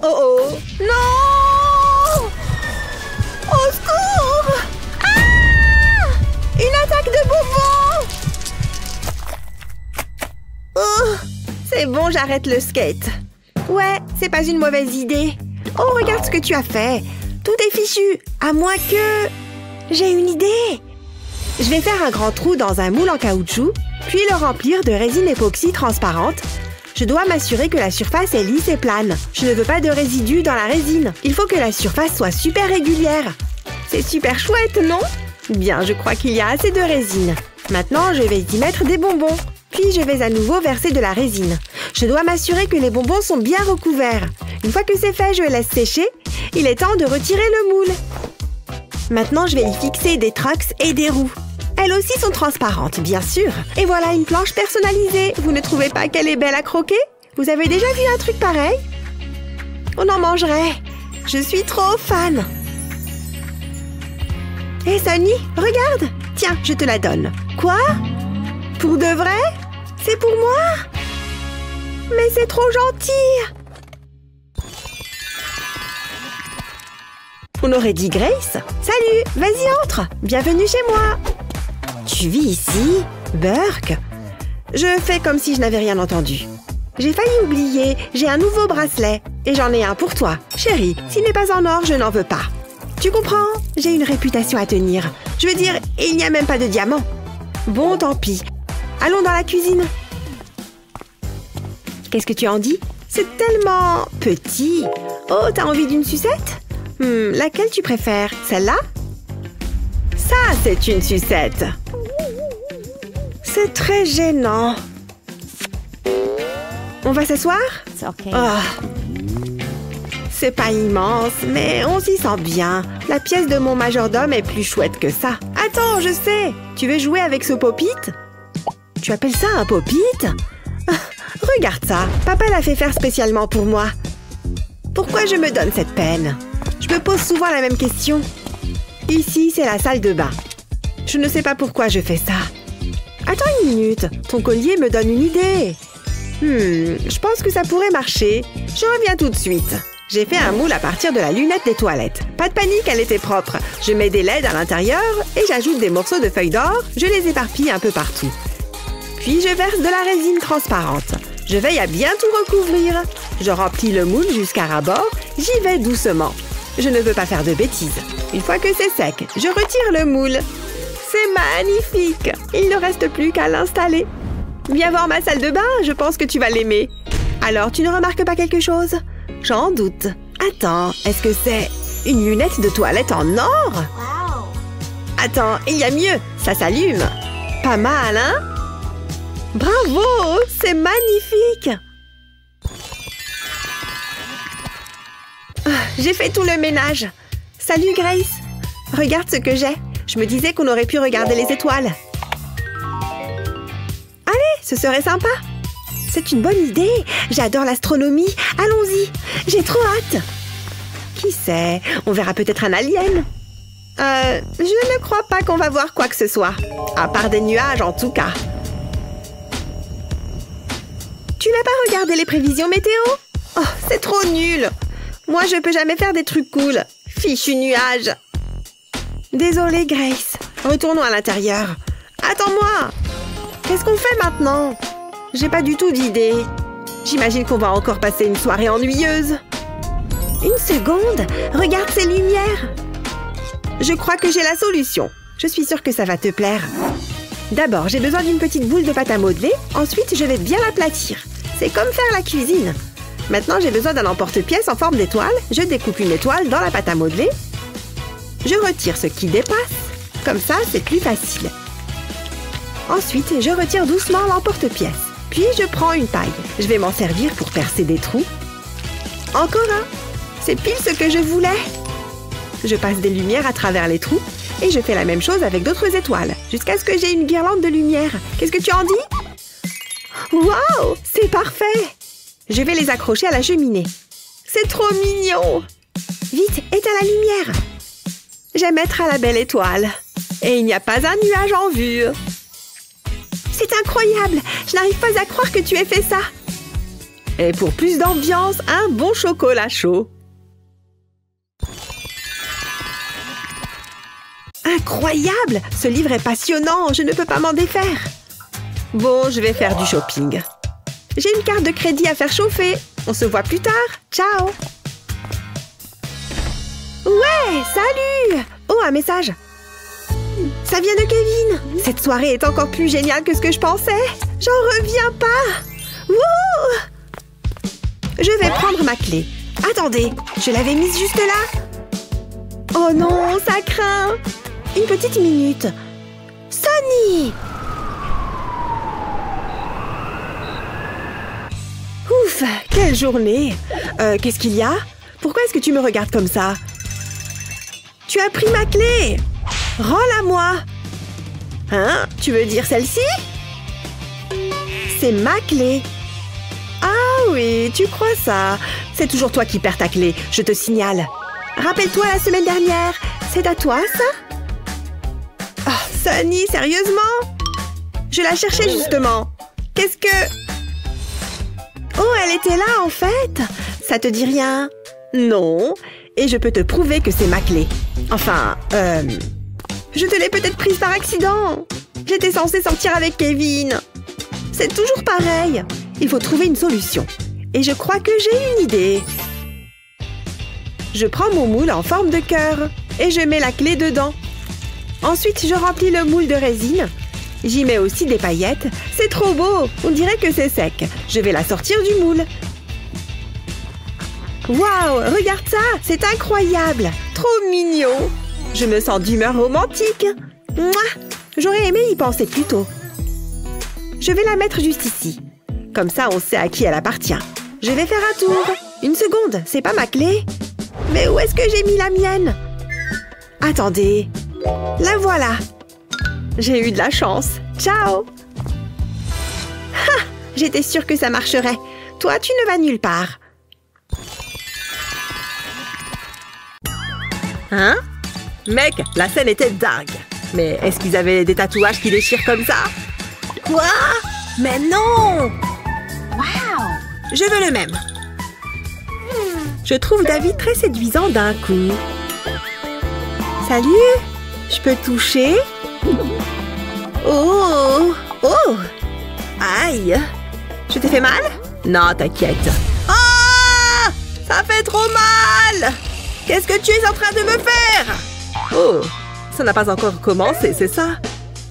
Oh oh. Non! Au secours! Une attaque de bonbons! Oh, c'est bon, j'arrête le skate. Ouais, c'est pas une mauvaise idée. Oh, regarde ce que tu as fait. Tout est fichu, à moins que... J'ai une idée. Je vais faire un grand trou dans un moule en caoutchouc, puis le remplir de résine époxy transparente. Je dois m'assurer que la surface est lisse et plane. Je ne veux pas de résidus dans la résine. Il faut que la surface soit super régulière. C'est super chouette, non? Bien, je crois qu'il y a assez de résine. Maintenant, je vais y mettre des bonbons. Puis, je vais à nouveau verser de la résine. Je dois m'assurer que les bonbons sont bien recouverts. Une fois que c'est fait, je laisse sécher. Il est temps de retirer le moule. Maintenant, je vais y fixer des trucks et des roues. Elles aussi sont transparentes, bien sûr. Et voilà une planche personnalisée. Vous ne trouvez pas qu'elle est belle à croquer? Vous avez déjà vu un truc pareil? On en mangerait. Je suis trop fan. Hé, Sunny, regarde! Tiens, je te la donne. Quoi? Pour de vrai? C'est pour moi? Mais c'est trop gentil! On aurait dit Grace. Salut, vas-y entre. Bienvenue chez moi. Tu vis ici? Burke? Je fais comme si je n'avais rien entendu. J'ai failli oublier, j'ai un nouveau bracelet. Et j'en ai un pour toi. Chérie, s'il n'est pas en or, je n'en veux pas. Tu comprends? J'ai une réputation à tenir. Je veux dire, il n'y a même pas de diamant. Bon, tant pis. Allons dans la cuisine. Qu'est-ce que tu en dis? C'est tellement petit. Oh, t'as envie d'une sucette? Laquelle tu préfères? Celle-là? Ça, c'est une sucette. C'est très gênant. On va s'asseoir?
Okay.
Oh. C'est pas immense, mais on s'y sent bien. La pièce de mon majordome est plus chouette que ça. Attends, je sais. Tu veux jouer avec ce pop-it? Tu appelles ça un pop-it? Regarde ça. Papa l'a fait faire spécialement pour moi. Pourquoi je me donne cette peine? Je me pose souvent la même question. Ici, c'est la salle de bain. Je ne sais pas pourquoi je fais ça. Attends une minute. Ton collier me donne une idée. Je pense que ça pourrait marcher. Je reviens tout de suite. J'ai fait un moule à partir de la lunette des toilettes. Pas de panique, elle était propre. Je mets des LED à l'intérieur et j'ajoute des morceaux de feuilles d'or. Je les éparpille un peu partout. Puis je verse de la résine transparente. Je veille à bien tout recouvrir. Je remplis le moule jusqu'à ras-bord. J'y vais doucement. Je ne veux pas faire de bêtises. Une fois que c'est sec, je retire le moule. C'est magnifique! Il ne reste plus qu'à l'installer. Viens voir ma salle de bain, je pense que tu vas l'aimer. Alors, tu ne remarques pas quelque chose? J'en doute. Attends, est-ce que c'est une lunette de toilette en or?
Wow.
Attends, il y a mieux, ça s'allume. Pas mal, hein? Bravo, c'est magnifique! J'ai fait tout le ménage. Salut Grace. Regarde ce que j'ai. Je me disais qu'on aurait pu regarder les étoiles. Allez, ce serait sympa. C'est une bonne idée. J'adore l'astronomie. Allons-y. J'ai trop hâte. Qui sait? On verra peut-être un alien. Je ne crois pas qu'on va voir quoi que ce soit. À part des nuages, en tout cas. Tu n'as pas regardé les prévisions météo? Oh, c'est trop nul. Moi, je peux jamais faire des trucs cool. Fichu nuage. Désolée, Grace. Retournons à l'intérieur. Attends-moi. Qu'est-ce qu'on fait maintenant? J'ai pas du tout d'idée. J'imagine qu'on va encore passer une soirée ennuyeuse. Une seconde. Regarde ces lumières. Je crois que j'ai la solution. Je suis sûre que ça va te plaire. D'abord, j'ai besoin d'une petite boule de pâte à modeler. Ensuite, je vais bien l'aplatir. C'est comme faire la cuisine. Maintenant, j'ai besoin d'un emporte-pièce en forme d'étoile. Je découpe une étoile dans la pâte à modeler. Je retire ce qui dépasse. Comme ça, c'est plus facile. Ensuite, je retire doucement l'emporte-pièce. Puis, je prends une paille. Je vais m'en servir pour percer des trous. Encore un. C'est pile ce que je voulais. Je passe des lumières à travers les trous. Et je fais la même chose avec d'autres étoiles. Jusqu'à ce que j'ai une guirlande de lumière. Qu'est-ce que tu en dis? Waouh! C'est parfait! Je vais les accrocher à la cheminée. C'est trop mignon! Vite, éteins la lumière! J'aime être à la belle étoile. Et il n'y a pas un nuage en vue. C'est incroyable! Je n'arrive pas à croire que tu aies fait ça. Et pour plus d'ambiance, un bon chocolat chaud. Incroyable! Ce livre est passionnant, je ne peux pas m'en défaire. Bon, je vais faire du shopping. J'ai une carte de crédit à faire chauffer. On se voit plus tard. Ciao! Ouais, salut! Oh, un message. Ça vient de Kevin. Cette soirée est encore plus géniale que ce que je pensais. J'en reviens pas. Wouh! Je vais prendre ma clé. Attendez, je l'avais mise juste là. Oh non, ça craint. Une petite minute. Sonny! Ouf, quelle journée! Qu'est-ce qu'il y a? Pourquoi est-ce que tu me regardes comme ça? Tu as pris ma clé! Rends-la-moi! Hein? Tu veux dire celle-ci? C'est ma clé! Ah oui, tu crois ça? C'est toujours toi qui perds ta clé, je te signale. Rappelle-toi la semaine dernière, c'est à toi ça? Oh, Sunny, sérieusement? Je la cherchais justement. Qu'est-ce que... Oh, elle était là en fait. Ça te dit rien? Non. Et je peux te prouver que c'est ma clé. Enfin, je te l'ai peut-être prise par accident. J'étais censée sortir avec Kevin. C'est toujours pareil. Il faut trouver une solution. Et je crois que j'ai une idée. Je prends mon moule en forme de cœur et je mets la clé dedans. Ensuite, je remplis le moule de résine. J'y mets aussi des paillettes. C'est trop beau. On dirait que c'est sec. Je vais la sortir du moule. Waouh, regarde ça. C'est incroyable. Trop mignon. Je me sens d'humeur romantique. Mouah. J'aurais aimé y penser plus tôt. Je vais la mettre juste ici. Comme ça, on sait à qui elle appartient. Je vais faire un tour. Une seconde, c'est pas ma clé? Mais où est-ce que j'ai mis la mienne? Attendez. La voilà. J'ai eu de la chance. Ciao. Ha! J'étais sûre que ça marcherait. Toi, tu ne vas nulle part. Hein? Mec, la scène était dingue. Mais est-ce qu'ils avaient des tatouages qui déchirent comme ça? Quoi? Mais non! Waouh! Je veux le même. Je trouve David très séduisant d'un coup. Salut! Je peux toucher? Oh! Oh! Aïe! Je t'ai fait mal? Non, t'inquiète. Ah! Ça fait trop mal! Qu'est-ce que tu es en train de me faire? Oh! Ça n'a pas encore commencé, c'est ça?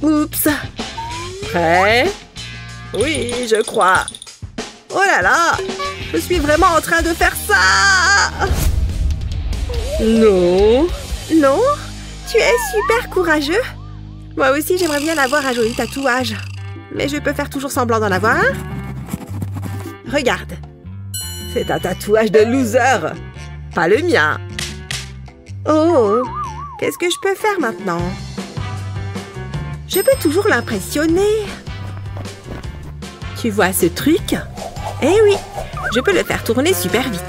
Oups! Prêt? Oui, je crois. Oh là là! Je suis vraiment en train de faire ça! Non! Non? Tu es super courageux? Moi aussi, j'aimerais bien avoir un joli tatouage. Mais je peux faire toujours semblant d'en avoir un? Regarde. C'est un tatouage de loser. Pas le mien. Oh! Qu'est-ce que je peux faire maintenant? Je peux toujours l'impressionner. Tu vois ce truc? Eh oui! Je peux le faire tourner super vite.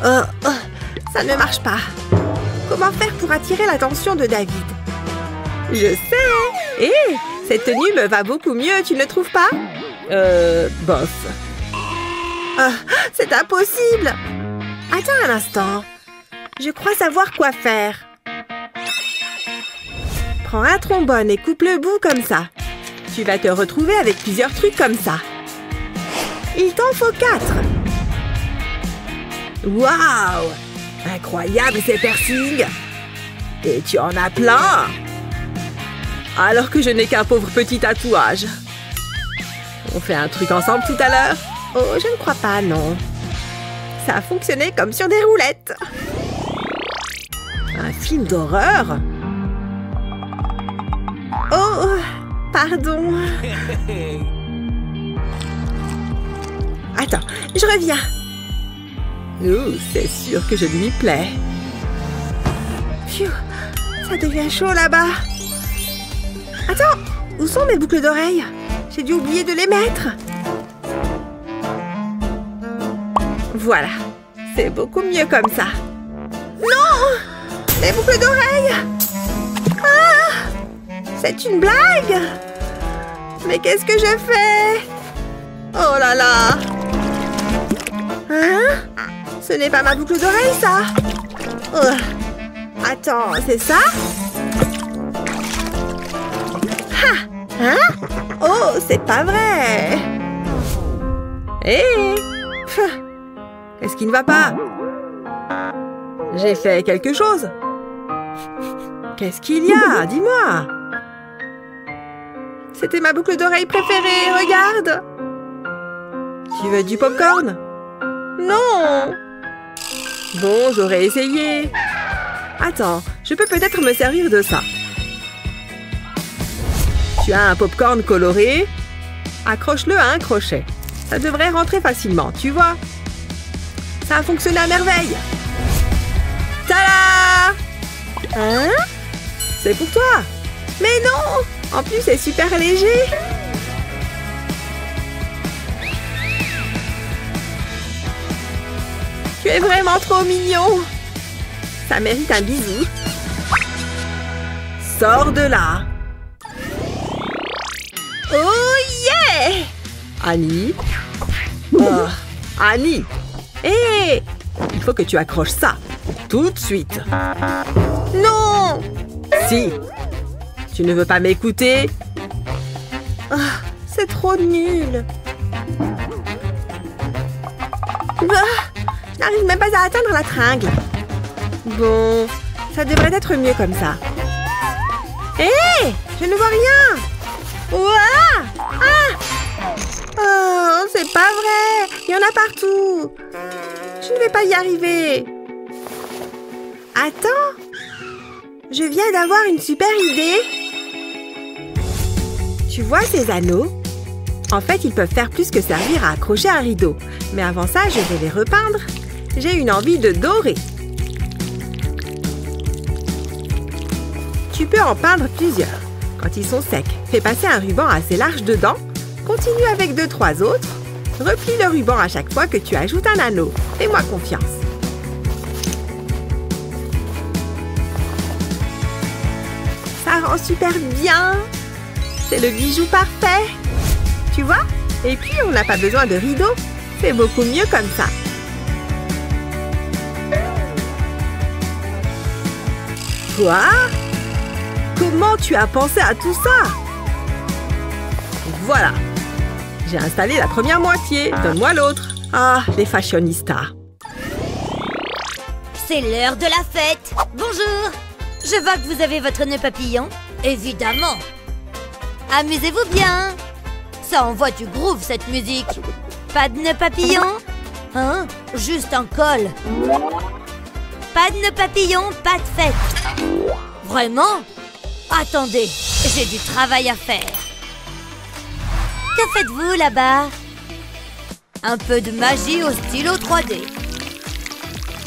Oh, ça ne marche pas. Comment faire pour attirer l'attention de David? Je sais! Hé! Cette tenue me va beaucoup mieux, tu ne trouves pas? Bof. C'est impossible! Attends un instant. Je crois savoir quoi faire. Prends un trombone et coupe le bout comme ça. Tu vas te retrouver avec plusieurs trucs comme ça. Il t'en faut 4. Waouh! Incroyable ces piercings! Et tu en as plein! Alors que je n'ai qu'un pauvre petit tatouage. On fait un truc ensemble tout à l'heure? Oh, je ne crois pas, non. Ça a fonctionné comme sur des roulettes. Un film d'horreur? Oh, pardon. Attends, je reviens. Oh, c'est sûr que je lui plais. Phew, ça devient chaud là-bas. Attends, où sont mes boucles d'oreilles? J'ai dû oublier de les mettre. Voilà, c'est beaucoup mieux comme ça. Non! Mes boucles d'oreilles! Ah! C'est une blague? Mais qu'est-ce que je fais? Oh là là! Hein? Ce n'est pas ma boucle d'oreille, ça? Attends, c'est ça? Ha! Hein? Oh, c'est pas vrai! Hé! Qu'est-ce qui ne va pas? J'ai fait quelque chose? Qu'est-ce qu'il y a? Dis-moi! C'était ma boucle d'oreille préférée, regarde! Tu veux du popcorn? Non! Bon, j'aurais essayé. Attends, je peux peut-être me servir de ça. Tu as un popcorn coloré? Accroche-le à un crochet. Ça devrait rentrer facilement, tu vois? Ça a fonctionné à merveille! Tada! Hein? C'est pour toi! Mais non! En plus, c'est super léger! Tu es vraiment trop mignon! Ça mérite un bisou! Sors de là! Oh yeah! Annie? Oh, Annie! Hé! Il faut que tu accroches ça. Tout de suite. Non! Si. Tu ne veux pas m'écouter? Oh, c'est trop nul. Je n'arrive même pas à atteindre la tringle. Bon, ça devrait être mieux comme ça. Hé! Je ne vois rien! Ouah! Ah! Oh, c'est pas vrai! Il y en a partout! Je ne vais pas y arriver! Attends! Je viens d'avoir une super idée! Tu vois ces anneaux? En fait, ils peuvent faire plus que servir à accrocher un rideau. Mais avant ça, je vais les repeindre. J'ai une envie de doré. Tu peux en peindre plusieurs. Quand ils sont secs, fais passer un ruban assez large dedans. Continue avec 2-3 autres. Replie le ruban à chaque fois que tu ajoutes un anneau. Fais-moi confiance. Ça rend super bien. C'est le bijou parfait. Tu vois? Et puis, on n'a pas besoin de rideau. C'est beaucoup mieux comme ça. Quoi? Comment tu as pensé à tout ça? Voilà. J'ai installé la première moitié. Donne-moi l'autre. Ah, les fashionistas.
C'est l'heure de la fête. Bonjour. Je vois que vous avez votre nœud papillon. Évidemment. Amusez-vous bien. Ça envoie du groove, cette musique. Pas de nœud papillon? Hein? Juste un col. Pas de nœud papillon, pas de fête. Vraiment? Attendez, j'ai du travail à faire. Que faites-vous là-bas? Un peu de magie au stylo 3D.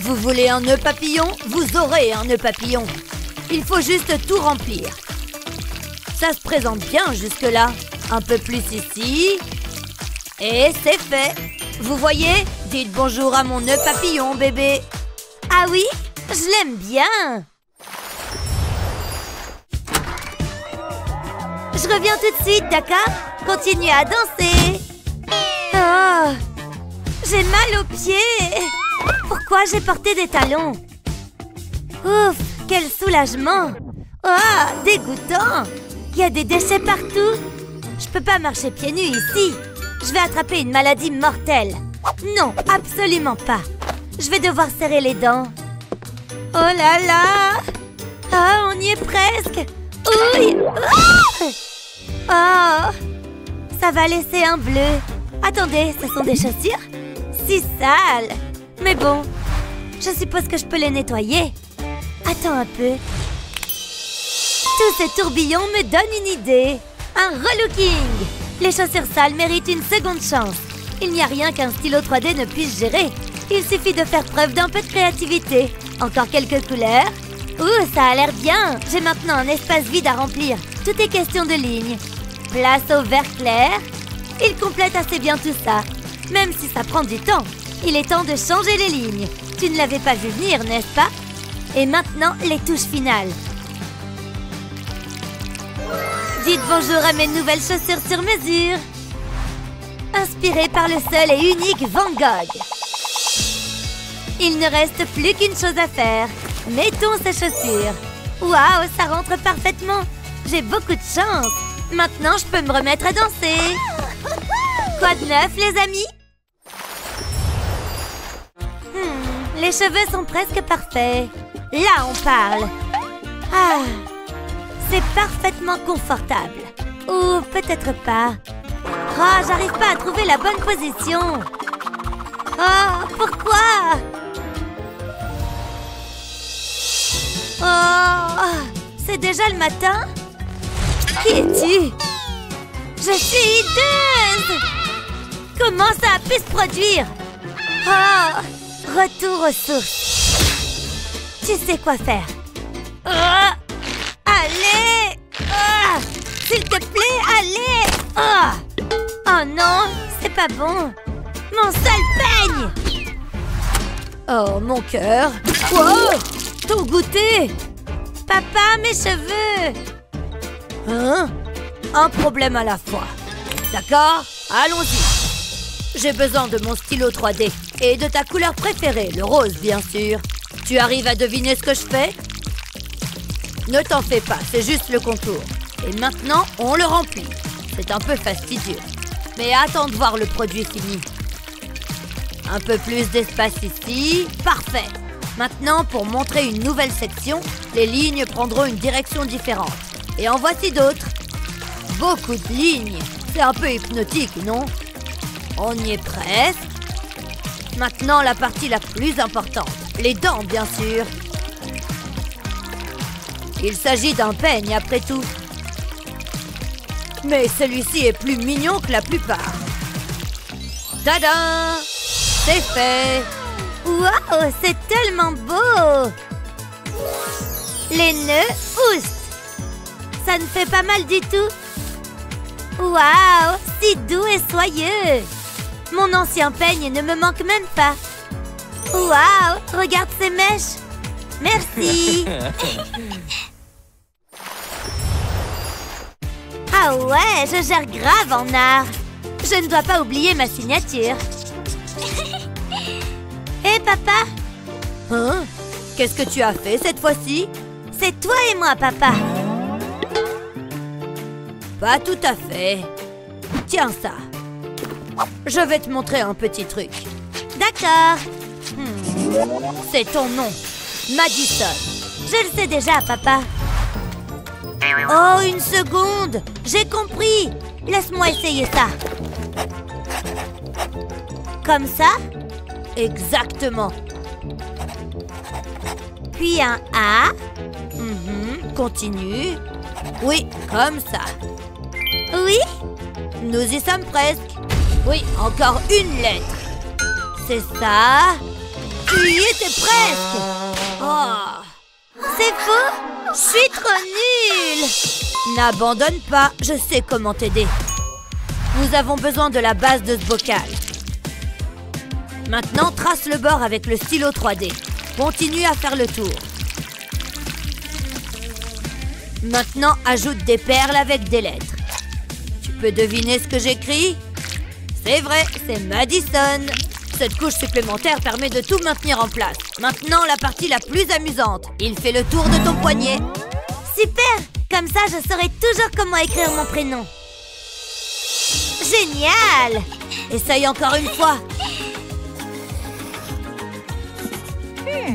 Vous voulez un nœud papillon? Vous aurez un nœud papillon. Il faut juste tout remplir. Ça se présente bien jusque-là. Un peu plus ici. Et c'est fait. Vous voyez? Dites bonjour à mon nœud papillon, bébé. Ah oui? Je l'aime bien. Je reviens tout de suite, d'accord? Continuez à danser. Oh, j'ai mal aux pieds. Pourquoi j'ai porté des talons? Ouf, quel soulagement. Oh, dégoûtant. Il y a des déchets partout. Je peux pas marcher pieds nus ici. Je vais attraper une maladie mortelle. Non, absolument pas. Je vais devoir serrer les dents. Oh là là. Ah, on y est presque. Ouille. Oh, ça va laisser un bleu. Attendez, ce sont des chaussures? Si sales. Mais bon, je suppose que je peux les nettoyer. Attends un peu. Tous ces tourbillons me donnent une idée. Un relooking. Les chaussures sales méritent une seconde chance. Il n'y a rien qu'un stylo 3D ne puisse gérer. Il suffit de faire preuve d'un peu de créativité. Encore quelques couleurs. Ouh, ça a l'air bien. J'ai maintenant un espace vide à remplir. Tout est question de lignes. Place au vert clair. Il complète assez bien tout ça. Même si ça prend du temps. Il est temps de changer les lignes. Tu ne l'avais pas vu venir, n'est-ce pas? Et maintenant, les touches finales. Dites bonjour à mes nouvelles chaussures sur mesure. Inspirées par le seul et unique Van Gogh. Il ne reste plus qu'une chose à faire. Mettons ces chaussures. Waouh, ça rentre parfaitement. J'ai beaucoup de chance. Maintenant, je peux me remettre à danser. Quoi de neuf, les amis? Les cheveux sont presque parfaits. Là, on parle. Ah, c'est parfaitement confortable. Ou peut-être pas. Oh, j'arrive pas à trouver la bonne position. Oh, pourquoi? Oh, c'est déjà le matin? Qui es-tu? Je suis hideuse! Comment ça a pu se produire? Oh, retour aux sources. Tu sais quoi faire. Allez! S'il te plaît, allez! Oh non, c'est pas bon. Mon seul peigne! Oh, mon cœur! Wow! Ton goûter! Papa, mes cheveux! Hein? un problème à la fois. D'accord? Allons-y. J'ai besoin de mon stylo 3D et de ta couleur préférée, le rose, bien sûr. Tu arrives à deviner ce que je fais? Ne t'en fais pas, c'est juste le contour. Et maintenant, on le remplit. C'est un peu fastidieux. Mais attends de voir le produit fini. Un peu plus d'espace ici. Parfait. Maintenant, pour montrer une nouvelle section, les lignes prendront une direction différente. Et en voici d'autres. Beaucoup de lignes. C'est un peu hypnotique, non? On y est presque. Maintenant, la partie la plus importante. Les dents, bien sûr. Il s'agit d'un peigne, après tout. Mais celui-ci est plus mignon que la plupart. Tada! C'est fait!
Waouh, c'est tellement beau! Les nœuds oust! Ça ne fait pas mal du tout. Waouh, si doux et soyeux! Mon ancien peigne ne me manque même pas. Waouh, regarde ces mèches! Merci! Ah ouais, je gère grave en art. Je ne dois pas oublier ma signature. Hé, papa!
Hein? Qu'est-ce que tu as fait cette fois-ci?
C'est toi et moi, papa.
Pas tout à fait. Tiens ça. Je vais te montrer un petit truc.
D'accord.
C'est ton nom. Madison.
Je le sais déjà, papa. Oh, une seconde. J'ai compris. Laisse-moi essayer ça. Comme ça?
Exactement.
Puis un A.
Continue. Oui, comme ça.
Oui?
Nous y sommes presque. Oui, encore une lettre. C'est ça. Tu y étais presque. Oh.
C'est faux? Je suis trop nulle.
N'abandonne pas, je sais comment t'aider. Nous avons besoin de la base de ce bocal. Maintenant, trace le bord avec le stylo 3D. Continue à faire le tour. Maintenant, ajoute des perles avec des lettres. Tu peux deviner ce que j'écris? C'est vrai, c'est Madison. Cette couche supplémentaire permet de tout maintenir en place. Maintenant, la partie la plus amusante. Il fait le tour de ton poignet.
Super! Comme ça, je saurai toujours comment écrire mon prénom. Génial!
Essaye encore une fois.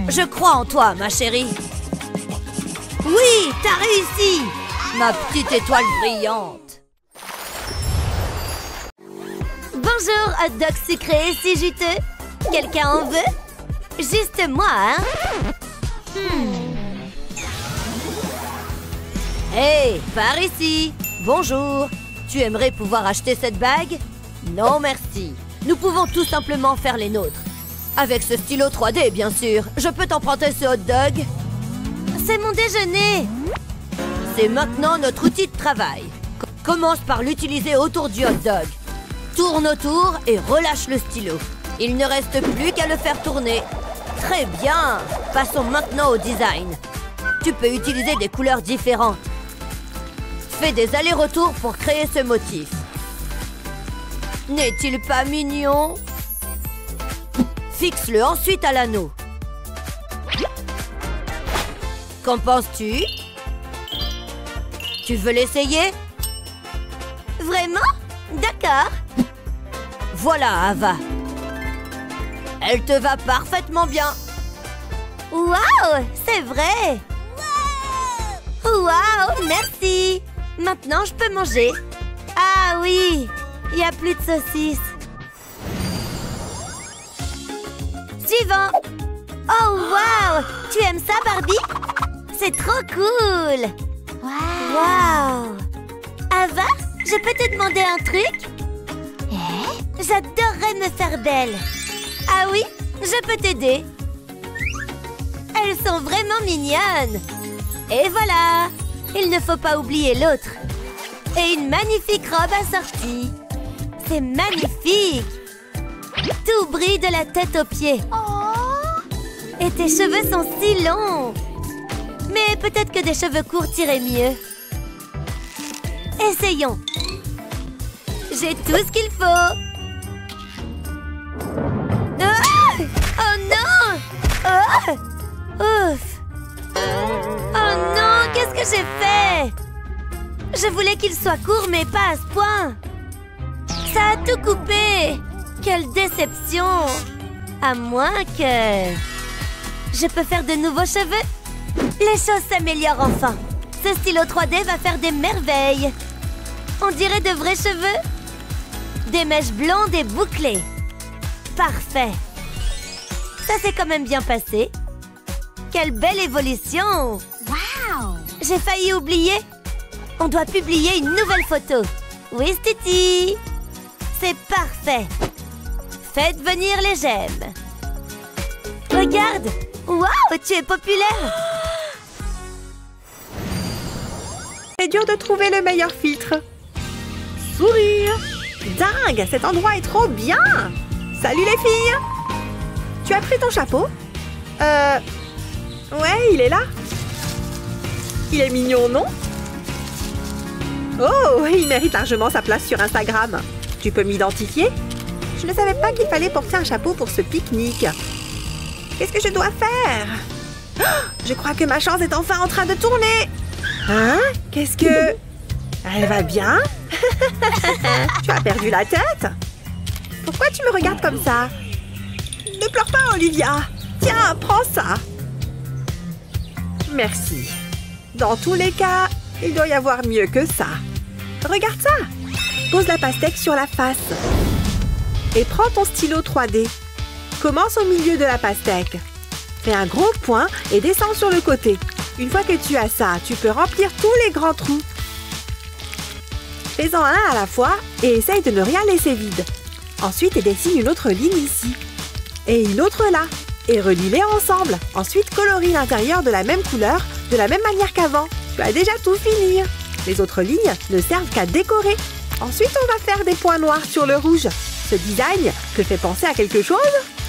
Je crois en toi, ma chérie. Oui, t'as réussi! Ma petite étoile brillante.
Bonjour, hot dog sucré et si juteux. Quelqu'un en veut? Juste moi, hein?
Hey, par ici. Bonjour. Tu aimerais pouvoir acheter cette bague? Non, merci. Nous pouvons tout simplement faire les nôtres. Avec ce stylo 3D, bien sûr. Je peux t'emprunter ce hot dog?
C'est mon déjeuner.
C'est maintenant notre outil de travail. Commence par l'utiliser autour du hot dog. Tourne autour et relâche le stylo. Il ne reste plus qu'à le faire tourner. Très bien. Passons maintenant au design. Tu peux utiliser des couleurs différentes. Fais des allers-retours pour créer ce motif. N'est-il pas mignon? Fixe-le ensuite à l'anneau. Qu'en penses-tu? Tu veux l'essayer?
Vraiment? D'accord.
Voilà, Ava. Elle te va parfaitement bien.
Waouh, c'est vrai. Waouh, merci. Maintenant, je peux manger. Ah oui, il n'y a plus de saucisses. Suivant. Oh, waouh. Tu aimes ça, Barbie? C'est trop cool. Waouh. Ava, je peux te demander un truc? J'adorerais me faire belle. Ah oui, je peux t'aider. Elles sont vraiment mignonnes. Et voilà. Il ne faut pas oublier l'autre. Et une magnifique robe assortie. C'est magnifique. Tout brille de la tête aux pieds. Et tes cheveux sont si longs. Mais peut-être que des cheveux courts iraient mieux.
Essayons. J'ai tout ce qu'il faut. Ah! Oh non! Ah! Ouf! Oh non, qu'est-ce que j'ai fait? Je voulais qu'il soit court, mais pas à ce point. Ça a tout coupé. Quelle déception. À moins que... je peux faire de nouveaux cheveux. Les choses s'améliorent enfin. Ce stylo 3D va faire des merveilles. On dirait de vrais cheveux. Des mèches blondes et bouclées. Parfait. Ça s'est quand même bien passé. Quelle belle évolution! Wow! J'ai failli oublier. On doit publier une nouvelle photo. Oui, Titi. C'est parfait. Faites venir les j'aime. Regarde! Waouh, tu es populaire!
C'est dur de trouver le meilleur filtre. Sourire! Dingue, cet endroit est trop bien! Salut les filles! Tu as pris ton chapeau? Ouais, il est là. Il est mignon, non? Oh, il mérite largement sa place sur Instagram. Tu peux m'identifier? Je ne savais pas qu'il fallait porter un chapeau pour ce pique-nique. Qu'est-ce que je dois faire? Oh, je crois que ma chance est enfin en train de tourner. Hein? Qu'est-ce que... Elle va bien? Tu as perdu la tête? Pourquoi tu me regardes comme ça? Ne pleure pas, Olivia. Tiens, prends ça. Merci. Dans tous les cas, il doit y avoir mieux que ça. Regarde ça. Pose la pastèque sur la face. Et prends ton stylo 3D. Commence au milieu de la pastèque. Fais un gros point et descends sur le côté. Une fois que tu as ça, tu peux remplir tous les grands trous. Fais-en un à la fois et essaye de ne rien laisser vide. Ensuite, dessine une autre ligne ici. Et une autre là. Et relie-les ensemble. Ensuite, colorie l'intérieur de la même couleur, de la même manière qu'avant. Tu as déjà tout fini. Les autres lignes ne servent qu'à décorer. Ensuite, on va faire des points noirs sur le rouge. Ce design te fait penser à quelque chose?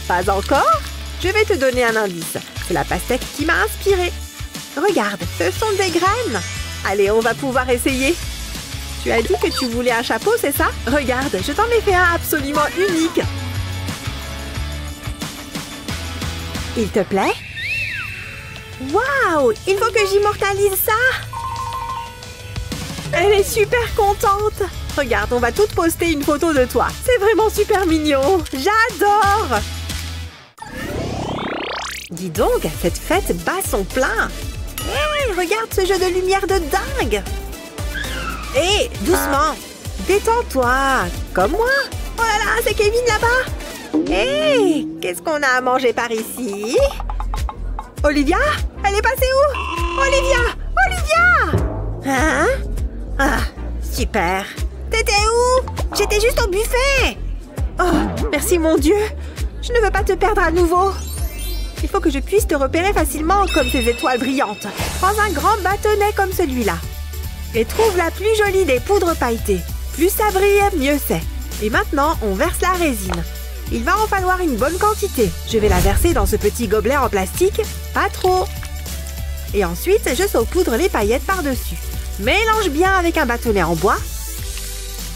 Pas encore? Je vais te donner un indice. C'est la pastèque qui m'a inspirée. Regarde, ce sont des graines. Allez, on va pouvoir essayer. Tu as dit que tu voulais un chapeau, c'est ça? Regarde, je t'en ai fait un absolument unique. Il te plaît? Waouh! Il faut que j'immortalise ça! Elle est super contente! Regarde, on va toutes poster une photo de toi. C'est vraiment super mignon! J'adore! Dis donc, cette fête bat son plein! Hey, regarde ce jeu de lumière de dingue! Hé, doucement! Détends-toi! Comme moi! Oh là là, c'est Kevin là-bas! Hé! Qu'est-ce qu'on a à manger par ici? Olivia? Elle est passée où? Olivia! Olivia! Hein? Ah, super! T'étais où? J'étais juste au buffet! Oh, merci mon Dieu! Je ne veux pas te perdre à nouveau! Il faut que je puisse te repérer facilement comme ces étoiles brillantes. Prends un grand bâtonnet comme celui-là. Et trouve la plus jolie des poudres pailletées. Plus ça brille, mieux c'est. Et maintenant, on verse la résine. Il va en falloir une bonne quantité. Je vais la verser dans ce petit gobelet en plastique. Pas trop. Et ensuite, je saupoudre les paillettes par-dessus. Mélange bien avec un bâtonnet en bois.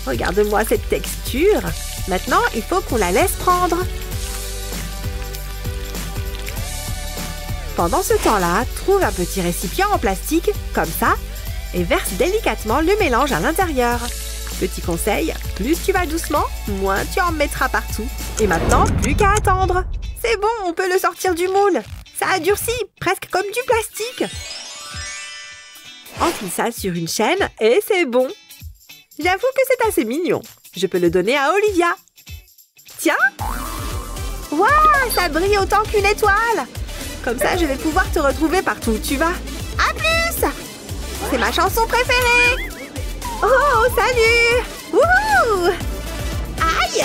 Regarde-moi cette texture. Maintenant, il faut qu'on la laisse prendre. Pendant ce temps-là, trouve un petit récipient en plastique, comme ça, et verse délicatement le mélange à l'intérieur. Petit conseil, plus tu vas doucement, moins tu en mettras partout. Et maintenant, plus qu'à attendre. C'est bon, on peut le sortir du moule. Ça a durci, presque comme du plastique. Enfile ça sur une chaîne et c'est bon. J'avoue que c'est assez mignon. Je peux le donner à Olivia. Tiens! Waouh, ça brille autant qu'une étoile! Comme ça, je vais pouvoir te retrouver partout où tu vas. À plus! C'est ma chanson préférée! Oh, salut! Wouhou! Aïe!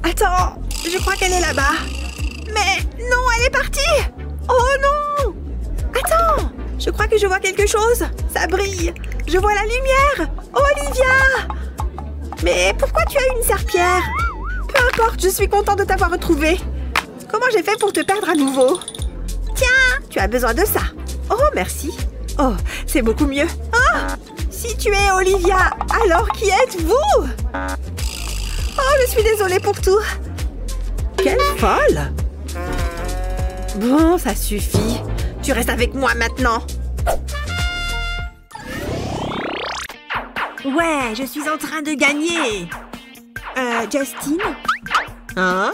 Attends, je crois qu'elle est là-bas. Mais non, elle est partie! Oh non! Attends! Je crois que je vois quelque chose. Ça brille. Je vois la lumière. Olivia! Mais pourquoi tu as une serpillière? Peu importe, je suis contente de t'avoir retrouvée. Comment j'ai fait pour te perdre à nouveau? Tiens, tu as besoin de ça. Oh, merci. Oh, c'est beaucoup mieux. Oh, Si tu es Olivia, alors qui êtes-vous? Oh, je suis désolée pour tout. Quelle folle! Bon, ça suffit. Tu restes avec moi maintenant. Ouais, je suis en train de gagner. Justin? Hein?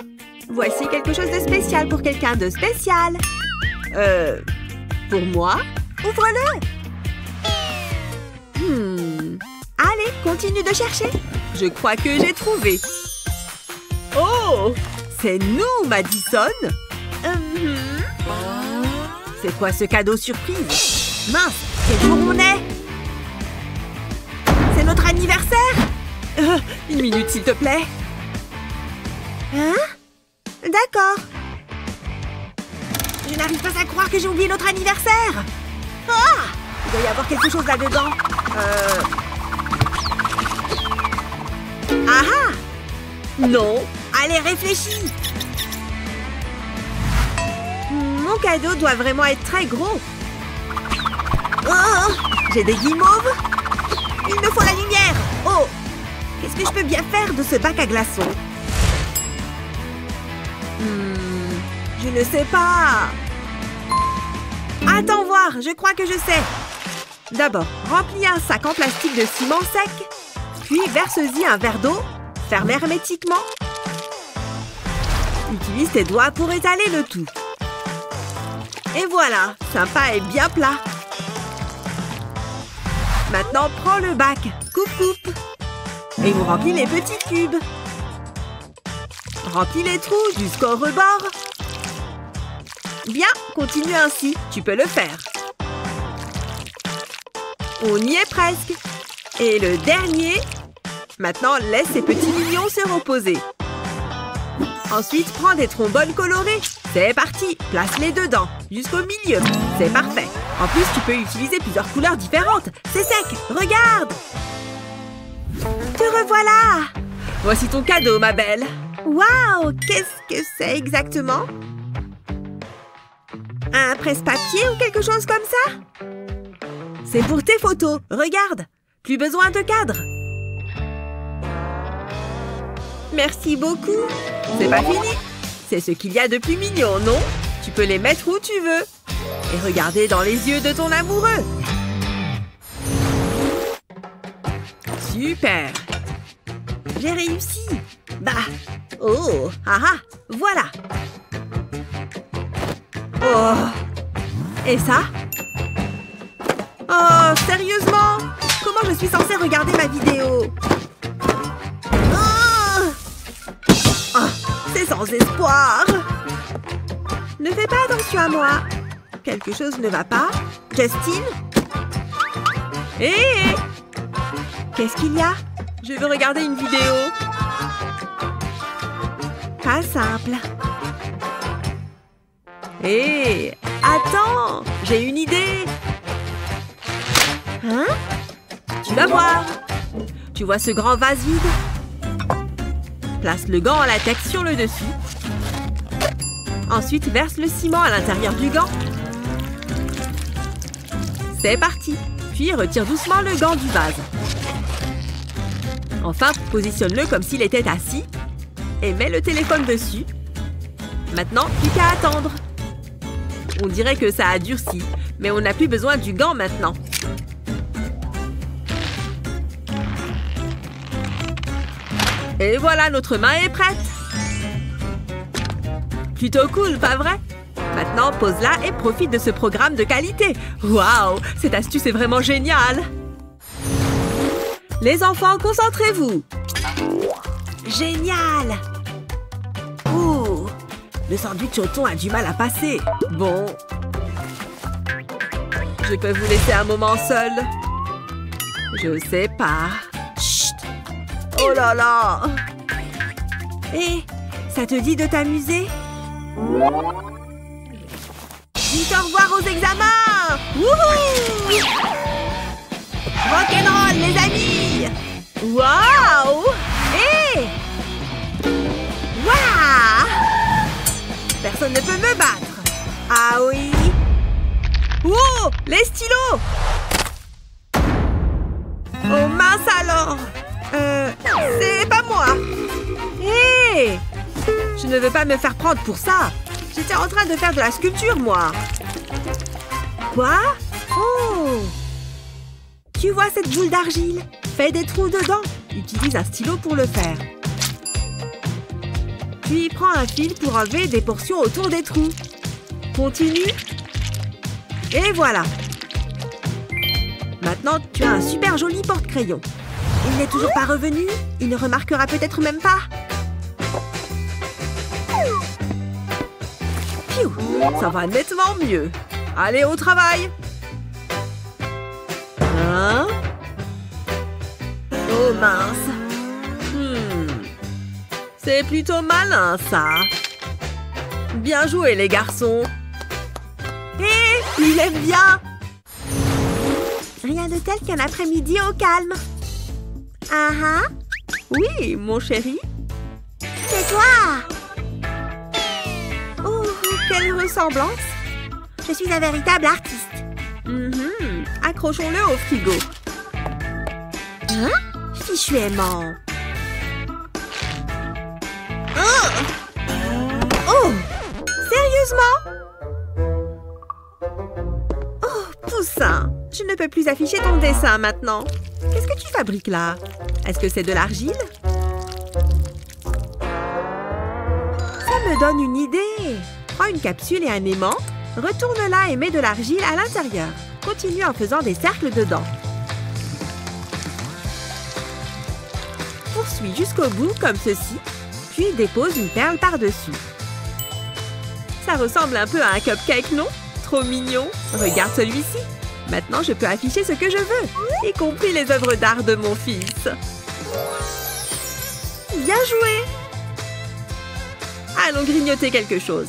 Voici quelque chose de spécial pour quelqu'un de spécial. Pour moi? Ouvre-le! Allez, continue de chercher. Je crois que j'ai trouvé. Oh! C'est nous, Madison! C'est quoi ce cadeau surprise? Mince, quel jour on est? C'est notre anniversaire! Une minute, s'il te plaît. Hein? D'accord. Je n'arrive pas à croire que j'ai oublié notre anniversaire! Ah! Il doit y avoir quelque chose là-dedans. Ah ah! Non! Allez, réfléchis! Mon cadeau doit vraiment être très gros. Oh! J'ai des guimauves! Il me faut la lumière! Oh! Qu'est-ce que je peux bien faire de ce bac à glaçons? Je ne sais pas. Attends voir, je crois que je sais. D'abord, remplis un sac en plastique de ciment sec, puis verse-y un verre d'eau, ferme hermétiquement. Utilise tes doigts pour étaler le tout. Et voilà, sympa et bien plat. Maintenant, prends le bac, coupe-coupe. Et vous remplis les petits cubes. Remplis les trous jusqu'au rebord. Bien, continue ainsi, tu peux le faire. On y est presque. Et le dernier. Maintenant, laisse ces petits mignons se reposer. Ensuite, prends des trombones colorés. C'est parti, place-les dedans, jusqu'au milieu. C'est parfait. En plus, tu peux utiliser plusieurs couleurs différentes. C'est sec, regarde. Te revoilà. Voici ton cadeau, ma belle. Waouh, qu'est-ce que c'est exactement? Un presse-papier ou quelque chose comme ça? C'est pour tes photos, regarde. Plus besoin de cadre. Merci beaucoup. C'est pas fini. C'est ce qu'il y a de plus mignon, non? Tu peux les mettre où tu veux. Et regarder dans les yeux de ton amoureux. Super. J'ai réussi. Bah. Oh. Ah ah. Voilà. Oh. Et ça? Oh, sérieusement? Comment je suis censée regarder ma vidéo? Oh, c'est sans espoir. Ne fais pas attention à moi. Quelque chose ne va pas? Justin? Hé! Qu'est-ce qu'il y a? Je veux regarder une vidéo. Pas simple. Hé! Attends! J'ai une idée! Hein? Tu vas voir! Tu vois ce grand vase vide? Place le gant en latex sur le dessus. Ensuite, verse le ciment à l'intérieur du gant. C'est parti! Puis retire doucement le gant du vase. Enfin, positionne-le comme s'il était assis. Et mets le téléphone dessus. Maintenant, plus qu'à attendre. On dirait que ça a durci, mais on n'a plus besoin du gant maintenant. Et voilà, notre main est prête. Plutôt cool, pas vrai? Maintenant, pose-la et profite de ce programme de qualité. Waouh, cette astuce est vraiment géniale. Les enfants, concentrez-vous. Génial. Ouh, le sandwich au thon a du mal à passer. Bon. Je peux vous laisser un moment seul? Je sais pas. Chut. Oh là là. Hé, ça te dit de t'amuser? Dites au revoir aux examens. Wouhou! Rock'n'roll, les amis! Waouh! Hé! Waouh! Personne ne peut me battre. Ah oui! Oh! Les stylos! Tu ne veux pas me faire prendre pour ça? J'étais en train de faire de la sculpture, moi. Quoi? Oh! Tu vois cette boule d'argile? Fais des trous dedans. Utilise un stylo pour le faire. Puis prends un fil pour enlever des portions autour des trous. Continue. Et voilà. Maintenant, tu as un super joli porte-crayon. Il n'est toujours pas revenu. Il ne remarquera peut-être même pas. Piou, ça va nettement mieux. Allez, au travail. Hein? Oh mince. C'est plutôt malin, ça. Bien joué, les garçons. Hé, il aime bien.
Rien de tel qu'un après-midi au calme. Ah ah.
Oui, mon chéri.
C'est toi.
Oh, quelle ressemblance.
Je suis un véritable artiste.
Accrochons-le au frigo.
Hein? Fichu aimant.
Oh! Sérieusement? Oh, poussin! Je ne peux plus afficher ton dessin maintenant. Qu'est-ce que tu fabriques là? Est-ce que c'est de l'argile? Ça me donne une idée! Prends une capsule et un aimant, retourne-la et mets de l'argile à l'intérieur. Continue en faisant des cercles dedans. Poursuis jusqu'au bout comme ceci, puis dépose une perle par-dessus. Ça ressemble un peu à un cupcake, non? Trop mignon! Regarde celui-ci! Maintenant, je peux afficher ce que je veux, y compris les œuvres d'art de mon fils. Bien joué! Allons grignoter quelque chose.